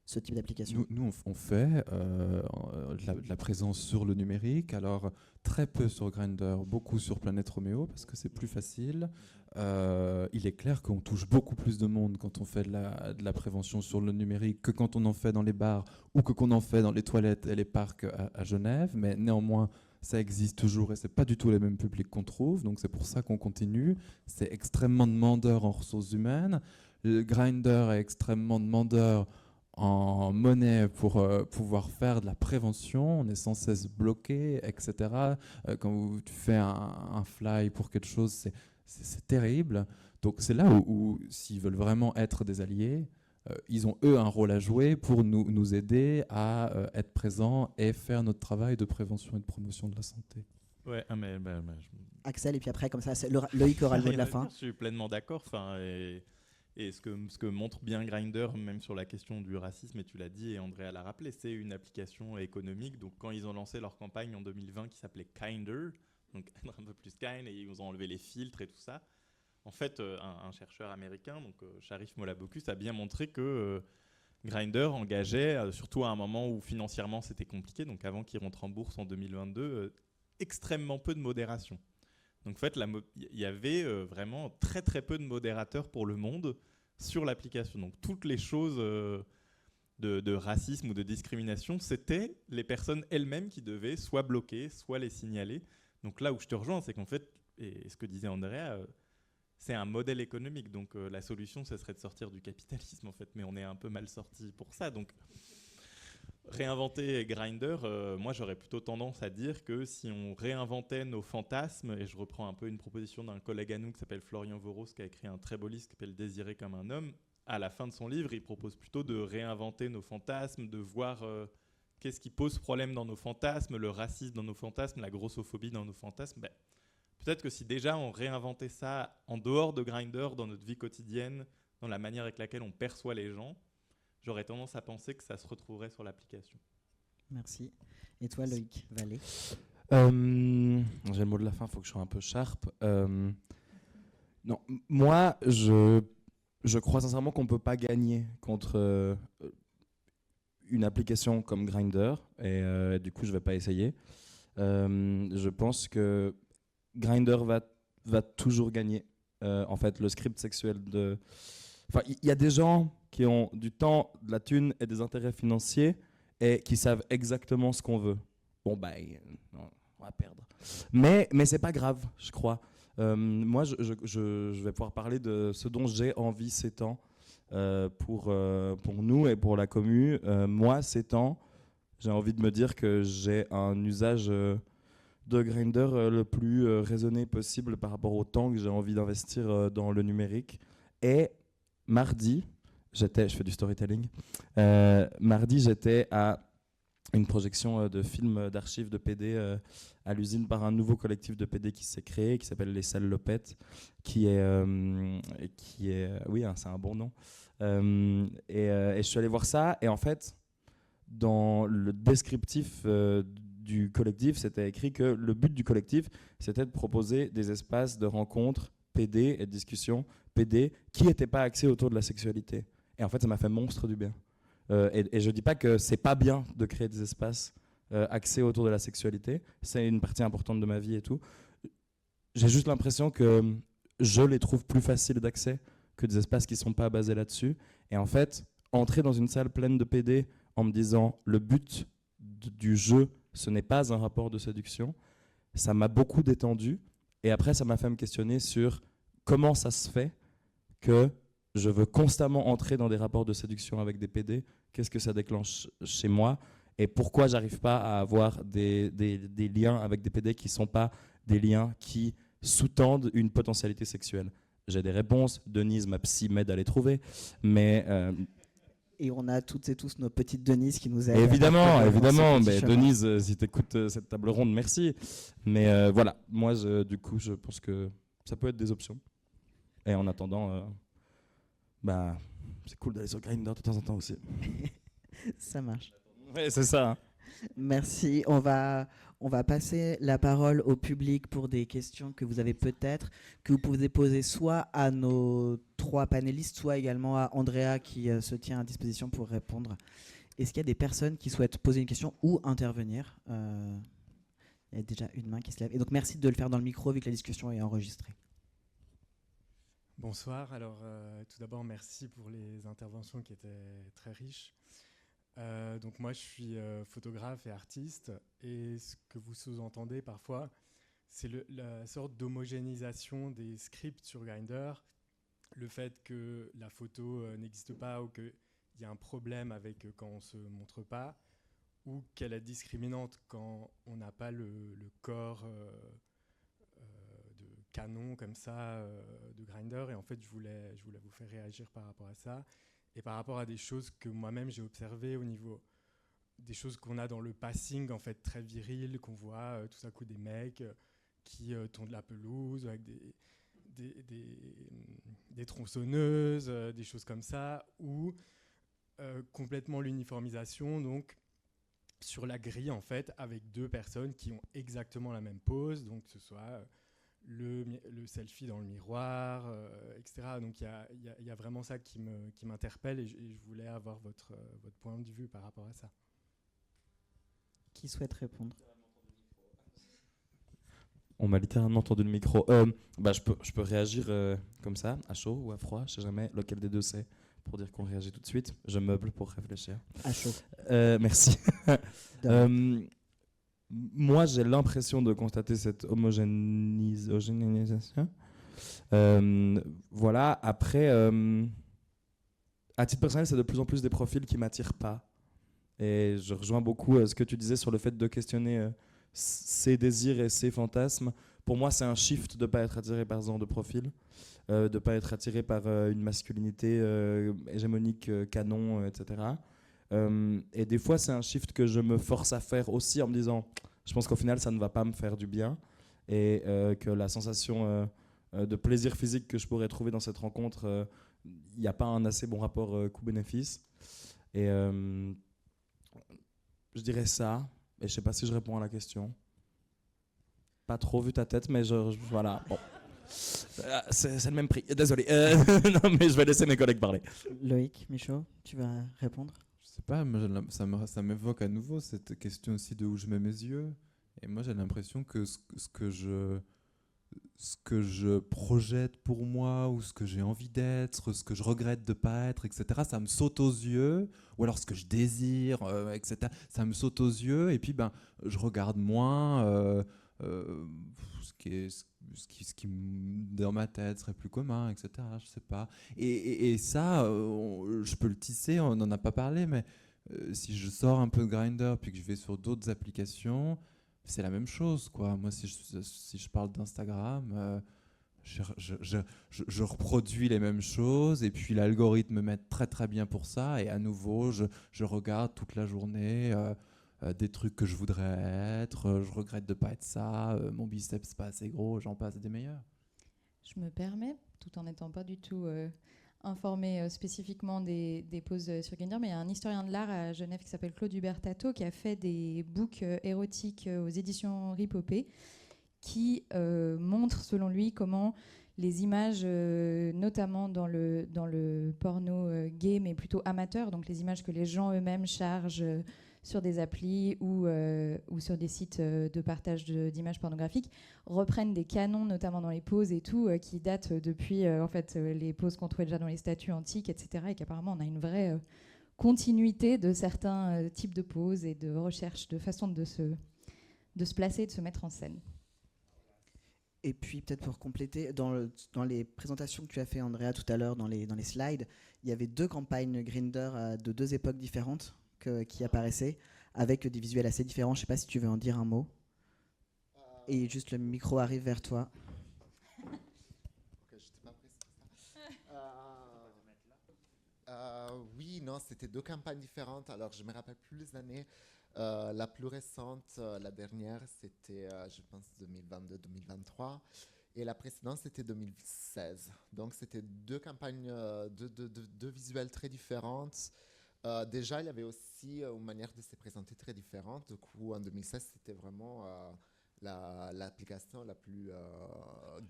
ce type d'application? Nous, on fait de la présence sur le numérique, alors très peu sur Grindr, beaucoup sur Planète Roméo, parce que c'est plus facile. Il est clair qu'on touche beaucoup plus de monde quand on fait de la prévention sur le numérique que quand on en fait dans les bars ou que qu'on en fait dans les toilettes et les parcs à Genève, mais néanmoins, ça existe toujours et c'est pas du tout les mêmes publics qu'on trouve, donc c'est pour ça qu'on continue. C'est extrêmement demandeur en ressources humaines. Le Grindr est extrêmement demandeur en monnaie pour pouvoir faire de la prévention. On est sans cesse bloqué, etc. Quand tu fais un fly pour quelque chose, c'est terrible. Donc c'est là où s'ils veulent vraiment être des alliés, ils ont eux un rôle à jouer pour nous aider à être présents et faire notre travail de prévention et de promotion de la santé. Ouais, Axel, et puis après, comme ça, Loïc aura le mot de la fin. Je suis pleinement d'accord. Et ce que montre bien Grindr, même sur la question du racisme, et tu l'as dit et Andrea l'a rappelé, c'est une application économique. Donc quand ils ont lancé leur campagne en 2020 qui s'appelait Kinder, donc être un peu plus kind, et ils ont enlevé les filtres et tout ça, en fait, un chercheur américain, donc Sharif Mollabokus, a bien montré que Grindr engageait, surtout à un moment où financièrement c'était compliqué, donc avant qu'il rentre en bourse en 2022, extrêmement peu de modération. Donc en fait, il y avait vraiment très très peu de modérateurs pour le monde sur l'application. Donc toutes les choses de racisme ou de discrimination, c'était les personnes elles-mêmes qui devaient soit bloquer, soit les signaler. Donc là où je te rejoins, c'est qu'en fait, et ce que disait Andrea, c'est un modèle économique. Donc la solution, ce serait de sortir du capitalisme en fait, mais on est un peu mal sorti pour ça. Donc réinventer Grindr, moi j'aurais plutôt tendance à dire que si on réinventait nos fantasmes, et je reprends un peu une proposition d'un collègue à nous qui s'appelle Florian Voros, qui a écrit un très beau livre qui s'appelle Désirer comme un homme, à la fin de son livre, il propose plutôt de réinventer nos fantasmes, de voir qu'est-ce qui pose problème dans nos fantasmes, le racisme dans nos fantasmes, la grossophobie dans nos fantasmes. Ben, peut-être que si déjà on réinventait ça en dehors de Grindr, dans notre vie quotidienne, dans la manière avec laquelle on perçoit les gens, j'aurais tendance à penser que ça se retrouverait sur l'application. Merci. Et toi, Loïc Vallée? J'ai le mot de la fin, il faut que je sois un peu sharp. Non, moi, je crois sincèrement qu'on ne peut pas gagner contre une application comme Grindr, et du coup, je ne vais pas essayer. Je pense que Grindr va toujours gagner. En fait, le script sexuel de... Enfin, il y a des gens qui ont du temps, de la thune et des intérêts financiers et qui savent exactement ce qu'on veut. Bon, non, on va perdre. Mais c'est pas grave, je crois. Moi, je vais pouvoir parler de ce dont j'ai envie ces temps pour nous et pour la commu. Moi, ces temps, j'ai envie de me dire que j'ai un usage de Grindr le plus raisonné possible par rapport au temps que j'ai envie d'investir dans le numérique. Et mardi, je fais du storytelling, mardi j'étais à une projection de films d'archives de PD à l'usine par un nouveau collectif de PD qui s'est créé, qui s'appelle les Salopettes, qui est oui, hein, c'est un bon nom. Et je suis allé voir ça, et en fait, dans le descriptif du collectif, c'était écrit que le but du collectif, c'était de proposer des espaces de rencontres PD et de discussion PD qui n'étaient pas axés autour de la sexualité. Et en fait, ça m'a fait monstre du bien. Et je dis pas que c'est pas bien de créer des espaces axés autour de la sexualité. C'est une partie importante de ma vie et tout. J'ai juste l'impression que je les trouve plus faciles d'accès que des espaces qui sont pas basés là-dessus. Et en fait, entrer dans une salle pleine de PD en me disant le but du jeu, ce n'est pas un rapport de séduction, ça m'a beaucoup détendu. Et après, ça m'a fait me questionner sur comment ça se fait que je veux constamment entrer dans des rapports de séduction avec des PD. Qu'est-ce que ça déclenche chez moi? Et pourquoi j'arrive pas à avoir des liens avec des PD qui ne sont pas des liens qui sous-tendent une potentialité sexuelle? J'ai des réponses. Denise, ma psy, m'aide à les trouver. Mais... Et on a toutes et tous nos petites Denise qui nous aident. Évidemment. Mais Denise, si tu écoutes cette table ronde, merci. Mais voilà, moi, du coup, je pense que ça peut être des options. Et en attendant, c'est cool d'aller sur Grindr de temps en temps aussi. Ça marche. Ouais, c'est ça. Hein. Merci. On va passer la parole au public pour des questions que vous avez peut-être, que vous pouvez poser soit à nos 3 panélistes, soit également à Andrea qui se tient à disposition pour répondre. Est-ce qu'il y a des personnes qui souhaitent poser une question ou intervenir? Il y a déjà une main qui se lève. Et donc merci de le faire dans le micro vu que la discussion est enregistrée. Bonsoir. Alors tout d'abord, merci pour les interventions qui étaient très riches. Donc moi, je suis photographe et artiste, et ce que vous sous-entendez parfois, c'est la sorte d'homogénéisation des scripts sur Grindr, le fait que la photo n'existe pas ou qu'il y a un problème avec quand on ne se montre pas, ou qu'elle est discriminante quand on n'a pas le corps de canon comme ça de Grindr. Et en fait, je voulais vous faire réagir par rapport à ça. Et par rapport à des choses que moi-même j'ai observées au niveau des choses qu'on a dans le passing en fait très viril, qu'on voit tout à coup des mecs qui tondent la pelouse avec des tronçonneuses, des choses comme ça, ou complètement l'uniformisation, donc sur la grille en fait, avec 2 personnes qui ont exactement la même pose, donc que ce soit le selfie dans le miroir, etc. Donc il y a vraiment ça qui m'interpelle, et je voulais avoir votre point de vue par rapport à ça. Qui souhaite répondre? On m'a littéralement tendu le micro. Je peux réagir comme ça, à chaud ou à froid, je sais jamais lequel des deux c'est, pour dire qu'on réagit tout de suite. Je meuble pour réfléchir. À chaud. Merci. De rien. Moi, j'ai l'impression de constater cette homogénéisation. Voilà. Après, à titre personnel, c'est de plus en plus des profils qui m'attirent pas. Et je rejoins beaucoup ce que tu disais sur le fait de questionner ses désirs et ses fantasmes. Pour moi, c'est un shift de ne pas être attiré par ce genre de profil, de ne pas être attiré par une masculinité hégémonique, canon, etc. Et des fois, c'est un shift que je me force à faire aussi en me disant, je pense qu'au final, ça ne va pas me faire du bien. Et que la sensation de plaisir physique que je pourrais trouver dans cette rencontre, il n'y a pas un assez bon rapport coût-bénéfice. Et je dirais ça. Et je sais pas si je réponds à la question. Pas trop vu ta tête, mais voilà. Bon. C'est le même prix. Désolé. Non, mais je vais laisser mes collègues parler. Loïc, Michaud, tu vas répondre? Je sais pas, moi, ça m'évoque à nouveau cette question aussi de où je mets mes yeux. Et moi, j'ai l'impression que ce que je projette pour moi, ou ce que j'ai envie d'être, ce que je regrette de pas être, etc., ça me saute aux yeux, ou alors ce que je désire, etc., ça me saute aux yeux, et puis ben, je regarde moins ce qui dans ma tête serait plus commun, etc., je sais pas. Et ça, je peux le tisser, on n'en a pas parlé, mais si je sors un peu de Grindr, puis que je vais sur d'autres applications, c'est la même chose, quoi. Moi, si je parle d'Instagram, je reproduis les mêmes choses, et puis l'algorithme m'aide très très bien pour ça, et à nouveau, je regarde toute la journée des trucs que je voudrais être, je regrette de pas être ça, mon biceps pas assez gros, j'en passe des meilleurs. Je me permets, tout en n'étant pas du tout informé spécifiquement des poses sur Grindr, mais il y a un historien de l'art à Genève qui s'appelle Claude Hubert Tato qui a fait des books érotiques aux éditions Ripopé qui montrent selon lui comment les images, notamment dans le porno gay, mais plutôt amateur, donc les images que les gens eux-mêmes chargent sur des applis ou sur des sites de partage d'images pornographiques, reprennent des canons, notamment dans les poses et tout, qui datent depuis les poses qu'on trouvait déjà dans les statues antiques, etc. Et qu'apparemment, on a une vraie continuité de certains types de poses et de recherche de façon de se placer et de se mettre en scène. Et puis, peut-être pour compléter, dans les présentations que tu as fait, Andrea, tout à l'heure, dans les slides, il y avait 2 campagnes Grindr de 2 époques différentes qui apparaissaient, avec des visuels assez différents. Je ne sais pas si tu veux en dire un mot. Et juste le micro arrive vers toi. Oui, non, c'était 2 campagnes différentes. Alors, je me rappelle plus les années. La plus récente, la dernière, c'était, je pense, 2022-2023. Et la précédente, c'était 2016. Donc, c'était 2 campagnes, 2 visuels très différentes. Déjà, il y avait aussi une manière de se présenter très différente. Du coup, en 2016, c'était vraiment l'application la plus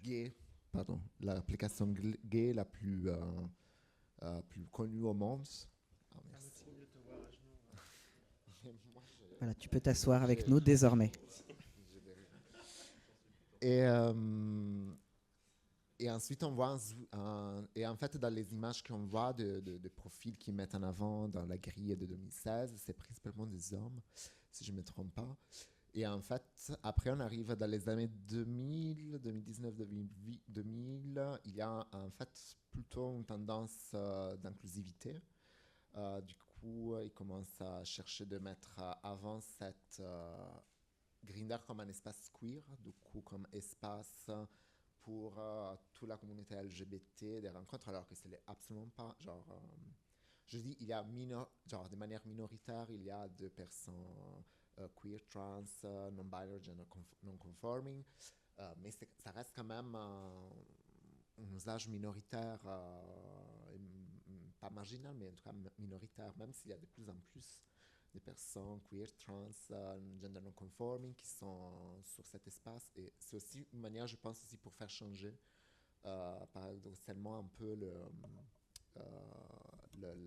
gay, pardon, l'application gay la plus connue au monde. Ah, merci. Voilà, tu peux t'asseoir avec nous désormais. Et ensuite, on voit et en fait, dans les images qu'on voit de profils qui mettent en avant dans la grille de 2016, c'est principalement des hommes, si je ne me trompe pas. Et en fait, après, on arrive dans les années 2000, 2019, 2000, il y a en fait plutôt une tendance d'inclusivité. Du coup, ils commencent à chercher de mettre avant cette Grindr comme un espace queer, du coup comme espace pour toute la communauté LGBT, des rencontres, alors que ce n'est absolument pas. Genre, je dis, il y a de manière minoritaire, il y a des personnes queer, trans, non-binary, gender non-conforming, mais ça reste quand même un usage minoritaire, pas marginal, mais en tout cas minoritaire, même s'il y a de plus en plus des personnes queer, trans, gender non-conforming qui sont sur cet espace. Et c'est aussi une manière, je pense, aussi pour faire changer paradoxalement un peu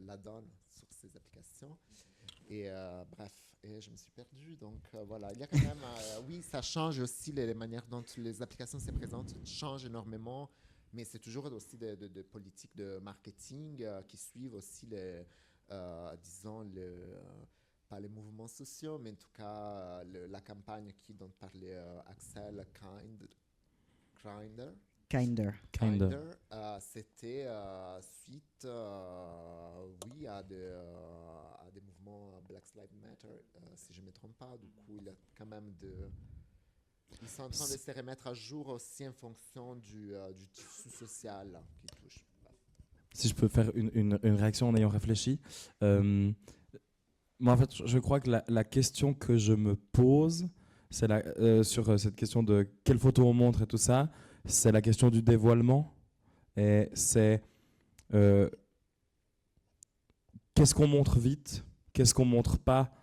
la donne sur ces applications. Et bref. Et je me suis perdue. Donc voilà, il y a quand même, oui, ça change aussi les manières dont les applications se présentent, changent énormément, mais c'est toujours aussi des politiques de marketing qui suivent aussi disons, pas les mouvements sociaux, mais en tout cas la campagne dont parlait Axel, Kinder. C'était suite oui, à des mouvements Black Lives Matter, si je ne me trompe pas. Du coup, il y a quand même ils sont en train de se remettre à jour aussi en fonction du tissu social qui touche. Si je peux faire une réaction en ayant réfléchi. Moi, en fait, je crois que la question que je me pose, c'est sur cette question de quelle photo on montre et tout ça, c'est la question du dévoilement. Et c'est qu'est-ce qu'on montre vite, qu'est-ce qu'on montre pas,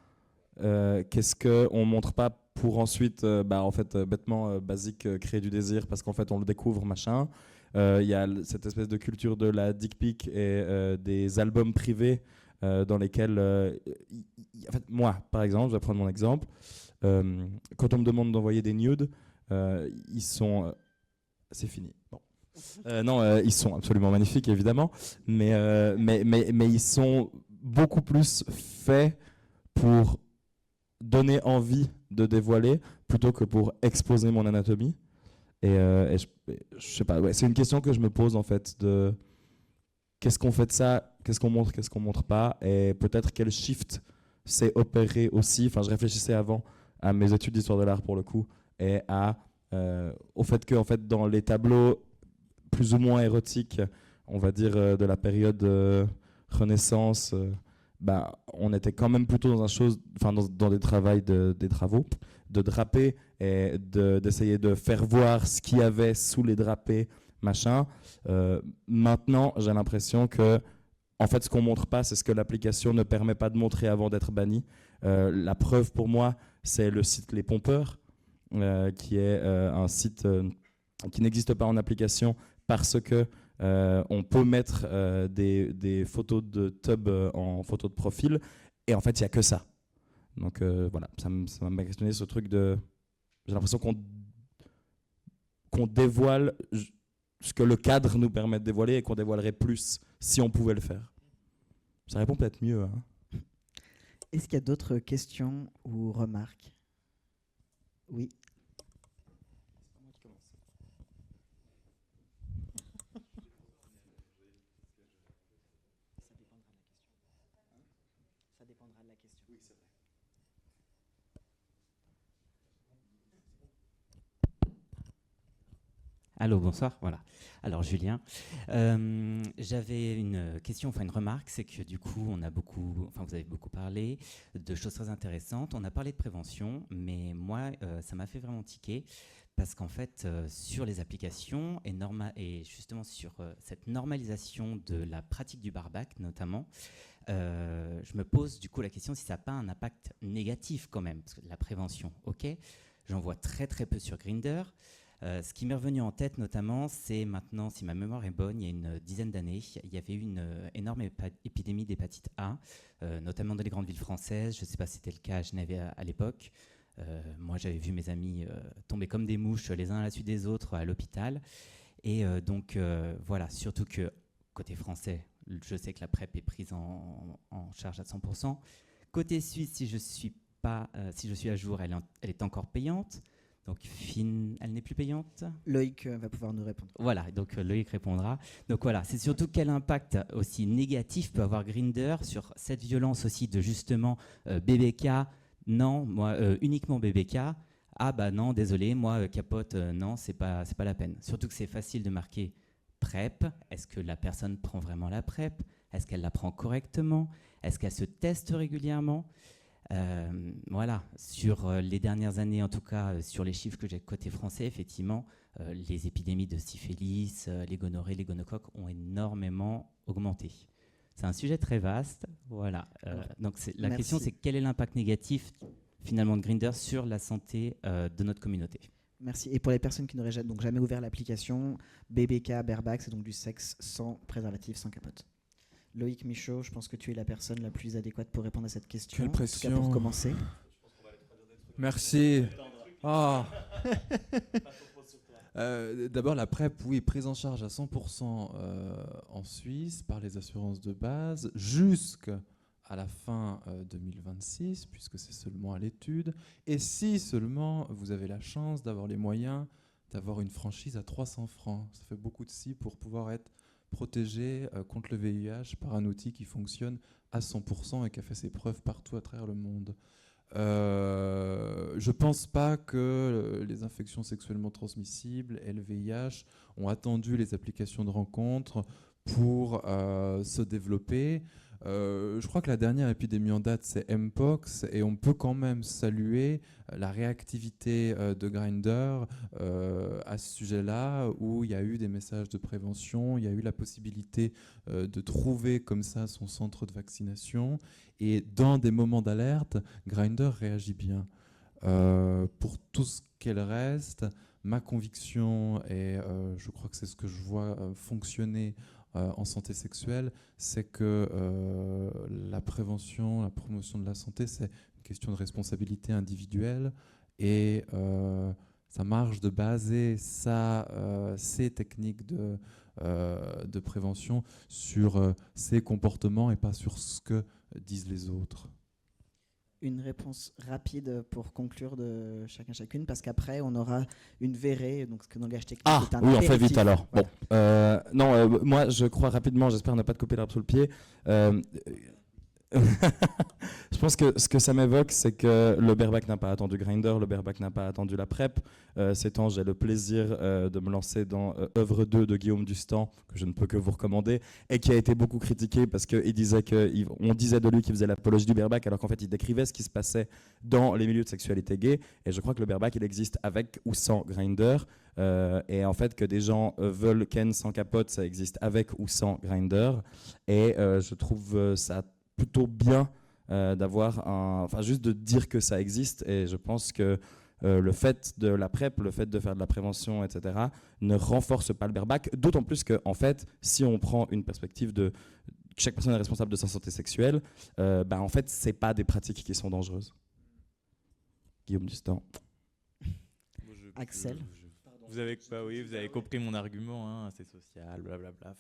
qu'est-ce qu'on montre pas pour ensuite, en fait, bêtement, basique, créer du désir parce qu'en fait, on le découvre, machin. Il y a cette espèce de culture de la dick pic et des albums privés dans lesquels, en fait, moi, par exemple, je vais prendre mon exemple, quand on me demande d'envoyer des nudes, ils sont... c'est fini. Bon. Non, ils sont absolument magnifiques, évidemment, mais ils sont beaucoup plus faits pour donner envie de dévoiler plutôt que pour exposer mon anatomie. Et je sais pas, ouais, c'est une question que je me pose en fait, de qu'est-ce qu'on fait de ça, qu'est-ce qu'on montre pas, et peut-être quel shift s'est opéré aussi. Enfin, je réfléchissais avant à mes études d'histoire de l'art pour le coup, et au fait que en fait, dans les tableaux plus ou moins érotiques, on va dire de la période Renaissance, on était quand même plutôt dans des travaux de draper et d'essayer de faire voir ce qu'il y avait sous les drapés, machin. Maintenant, j'ai l'impression que en fait, ce qu'on montre pas, c'est ce que l'application ne permet pas de montrer avant d'être banni. La preuve pour moi, c'est le site Les Pompeurs, qui est un site qui n'existe pas en application parce que on peut mettre des photos de tub en photo de profil, et en fait, il n'y a que ça. Donc voilà, ça m'a questionné ce truc de... J'ai l'impression qu'on dévoile ce que le cadre nous permet de dévoiler et qu'on dévoilerait plus si on pouvait le faire. Ça répond peut-être mieux. Hein. Est-ce qu'il y a d'autres questions ou remarques? Oui. Ça dépendra de la question. Oui, c'est vrai. Allô, bonsoir. Voilà. Alors Julien, j'avais une question, enfin une remarque, c'est que du coup vous avez beaucoup parlé de choses très intéressantes. On a parlé de prévention, mais moi ça m'a fait vraiment tiquer parce qu'en fait sur les applications et justement sur cette normalisation de la pratique du barbac notamment, je me pose du coup la question si ça n'a pas un impact négatif quand même, parce que la prévention, ok, j'en vois très très peu sur Grindr. Ce qui m'est revenu en tête notamment, c'est maintenant, si ma mémoire est bonne, il y a une dizaine d'années, il y avait eu une énorme épidémie d'hépatite A, notamment dans les grandes villes françaises. Je ne sais pas si c'était le cas à Genève à l'époque. Moi, j'avais vu mes amis tomber comme des mouches les uns à la suite des autres à l'hôpital. Et donc, voilà, surtout que côté français, je sais que la PrEP est prise en charge à 100%. Côté suisse, si je suis à jour, elle est encore payante. Donc, elle n'est plus payante. Loïc va pouvoir nous répondre. Voilà, donc Loïc répondra. Donc voilà, c'est surtout quel impact aussi négatif peut avoir Grindr sur cette violence aussi de justement BBK. Non, moi uniquement BBK. Ah bah non, désolé, moi capote, non, c'est pas la peine. Surtout que c'est facile de marquer PrEP. Est-ce que la personne prend vraiment la PrEP? Est-ce qu'elle la prend correctement? Est-ce qu'elle se teste régulièrement? Voilà, sur les dernières années, en tout cas, sur les chiffres que j'ai côté français, effectivement, les épidémies de syphilis, les gonorrhées, les gonocoques ont énormément augmenté. C'est un sujet très vaste, voilà. Donc la question, c'est quel est l'impact négatif finalement de Grindr sur la santé de notre communauté? Merci. Et pour les personnes qui n'auraient jamais ouvert l'application, BBK, Bareback, c'est donc du sexe sans préservatif, sans capote. Loïc Michaud, je pense que tu es la personne la plus adéquate pour répondre à cette question. Quelle En tout cas, pression. pour commencer. Merci. Ah. D'abord, la PrEP, oui, prise en charge à 100% en Suisse par les assurances de base jusqu'à la fin 2026, puisque c'est seulement à l'étude. Et si seulement vous avez la chance d'avoir les moyens d'avoir une franchise à 300 francs. Ça fait beaucoup de si pour pouvoir être protégé contre le VIH par un outil qui fonctionne à 100% et qui a fait ses preuves partout à travers le monde. Je pense pas que les infections sexuellement transmissibles et le VIH ont attendu les applications de rencontres pour se développer. Je crois que la dernière épidémie en date, c'est Mpox, et on peut quand même saluer la réactivité de Grindr à ce sujet-là, où il y a eu des messages de prévention, il y a eu la possibilité de trouver comme ça son centre de vaccination, et dans des moments d'alerte, Grindr réagit bien. Pour tout ce qu'elle reste, ma conviction, et je crois que c'est ce que je vois fonctionner en santé sexuelle, c'est que la prévention, la promotion de la santé, c'est une question de responsabilité individuelle, et ça marche de baser ces techniques de prévention sur ces comportements et pas sur ce que disent les autres. Une réponse rapide pour conclure de chacune, parce qu'après on aura une verrée, donc ce que dans le langage technique est un oui, on fait apéritif. vite alors. Voilà. Bon, moi je crois rapidement, j'espère ne pas te couper l'herbe sous le pied. Je pense que ce que ça m'évoque, c'est que le bareback n'a pas attendu Grindr, le bareback n'a pas attendu la PrEP. Ces temps, j'ai le plaisir de me lancer dans œuvre 2 de Guillaume Dustan, que je ne peux que vous recommander, et qui a été beaucoup critiqué parce qu'on disait de lui qu'il faisait l'apologie du bareback, alors qu'en fait il décrivait ce qui se passait dans les milieux de sexualité gay. Et je crois que le bareback, il existe avec ou sans Grindr. Et en fait, que des gens veulent ken sans capote, ça existe avec ou sans Grindr. Et je trouve ça plutôt bien d'avoir juste de dire que ça existe, et je pense que le fait de la PrEP, le fait de faire de la prévention, etc., ne renforce pas le bareback, d'autant plus que, en fait, si on prend une perspective de chaque personne est responsable de sa santé sexuelle, en fait, c'est pas des pratiques qui sont dangereuses. Guillaume Dustan. Axel. Vous avez compris mon argument, hein, c'est social, blablabla.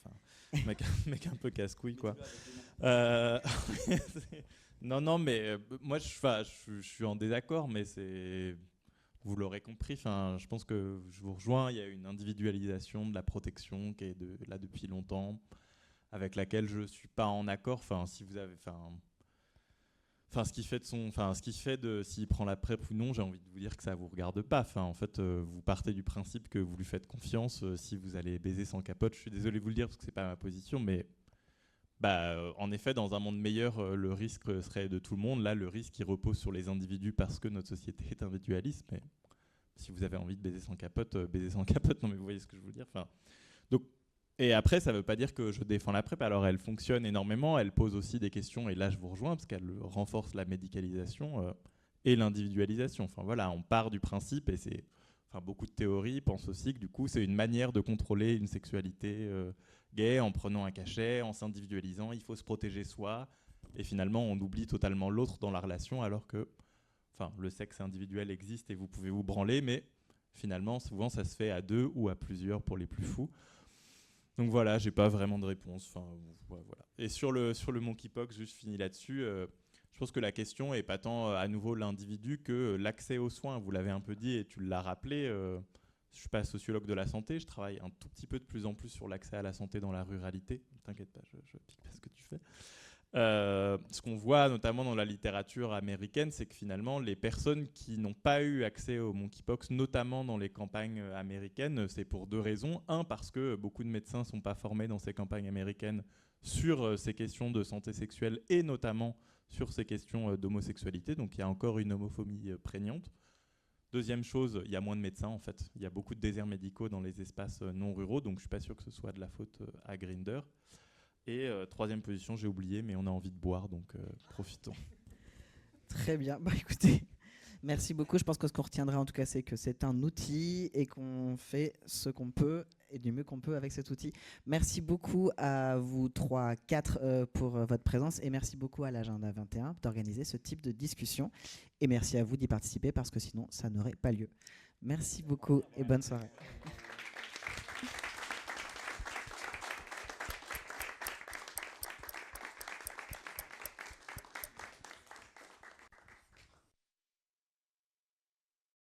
Mec un peu casse-couille, quoi. Non, mais moi, je suis en désaccord, mais vous l'aurez compris. Je pense que je vous rejoins. Il y a une individualisation de la protection qui est là depuis longtemps, avec laquelle je suis pas en accord. Si vous avez, ce qui fait de s'il prend la PrEP ou non, j'ai envie de vous dire que ça vous regarde pas. En fait, vous partez du principe que vous lui faites confiance. Si vous allez baiser sans capote, je suis désolé de vous le dire parce que c'est pas ma position, mais en effet, dans un monde meilleur, le risque serait de tout le monde. Là, le risque, il repose sur les individus parce que notre société est individualiste. Mais si vous avez envie de baiser sans capote, baisez sans capote. Non, mais vous voyez ce que je veux dire. Et après, ça ne veut pas dire que je défends la PrEP. Alors, elle fonctionne énormément. Elle pose aussi des questions. Et là, je vous rejoins parce qu'elle renforce la médicalisation et l'individualisation. On part du principe, et beaucoup de théories pensent aussi que du coup, c'est une manière de contrôler une sexualité gay en prenant un cachet, en s'individualisant. Il faut se protéger soi. Et finalement, on oublie totalement l'autre dans la relation, alors que le sexe individuel existe et vous pouvez vous branler. Mais finalement, souvent, ça se fait à deux ou à plusieurs pour les plus fous. Donc voilà, j'ai pas vraiment de réponse. Voilà. Et sur le monkeypox, juste fini là-dessus, je pense que la question est pas tant à nouveau l'individu que l'accès aux soins. Vous l'avez un peu dit et tu l'as rappelé. Je suis pas sociologue de la santé, je travaille un tout petit peu de plus en plus sur l'accès à la santé dans la ruralité. Ne t'inquiète pas, je pique pas ce que tu fais. Ce qu'on voit notamment dans la littérature américaine, c'est que finalement les personnes qui n'ont pas eu accès au monkeypox, notamment dans les campagnes américaines, c'est pour deux raisons. Un, parce que beaucoup de médecins ne sont pas formés dans ces campagnes américaines sur ces questions de santé sexuelle et notamment sur ces questions d'homosexualité, donc il y a encore une homophobie prégnante. Deuxième chose, il y a moins de médecins en fait. Il y a beaucoup de déserts médicaux dans les espaces non ruraux, donc je ne suis pas sûr que ce soit de la faute à Grindr. Et troisième position, j'ai oublié, mais on a envie de boire, donc profitons. Très bien, écoutez, merci beaucoup. Je pense que ce qu'on retiendra en tout cas, c'est que c'est un outil et qu'on fait ce qu'on peut et du mieux qu'on peut avec cet outil. Merci beaucoup à vous 3, 4 pour votre présence et merci beaucoup à l'Agenda 21 d'organiser ce type de discussion. Et merci à vous d'y participer parce que sinon, ça n'aurait pas lieu. Merci beaucoup et bonne soirée.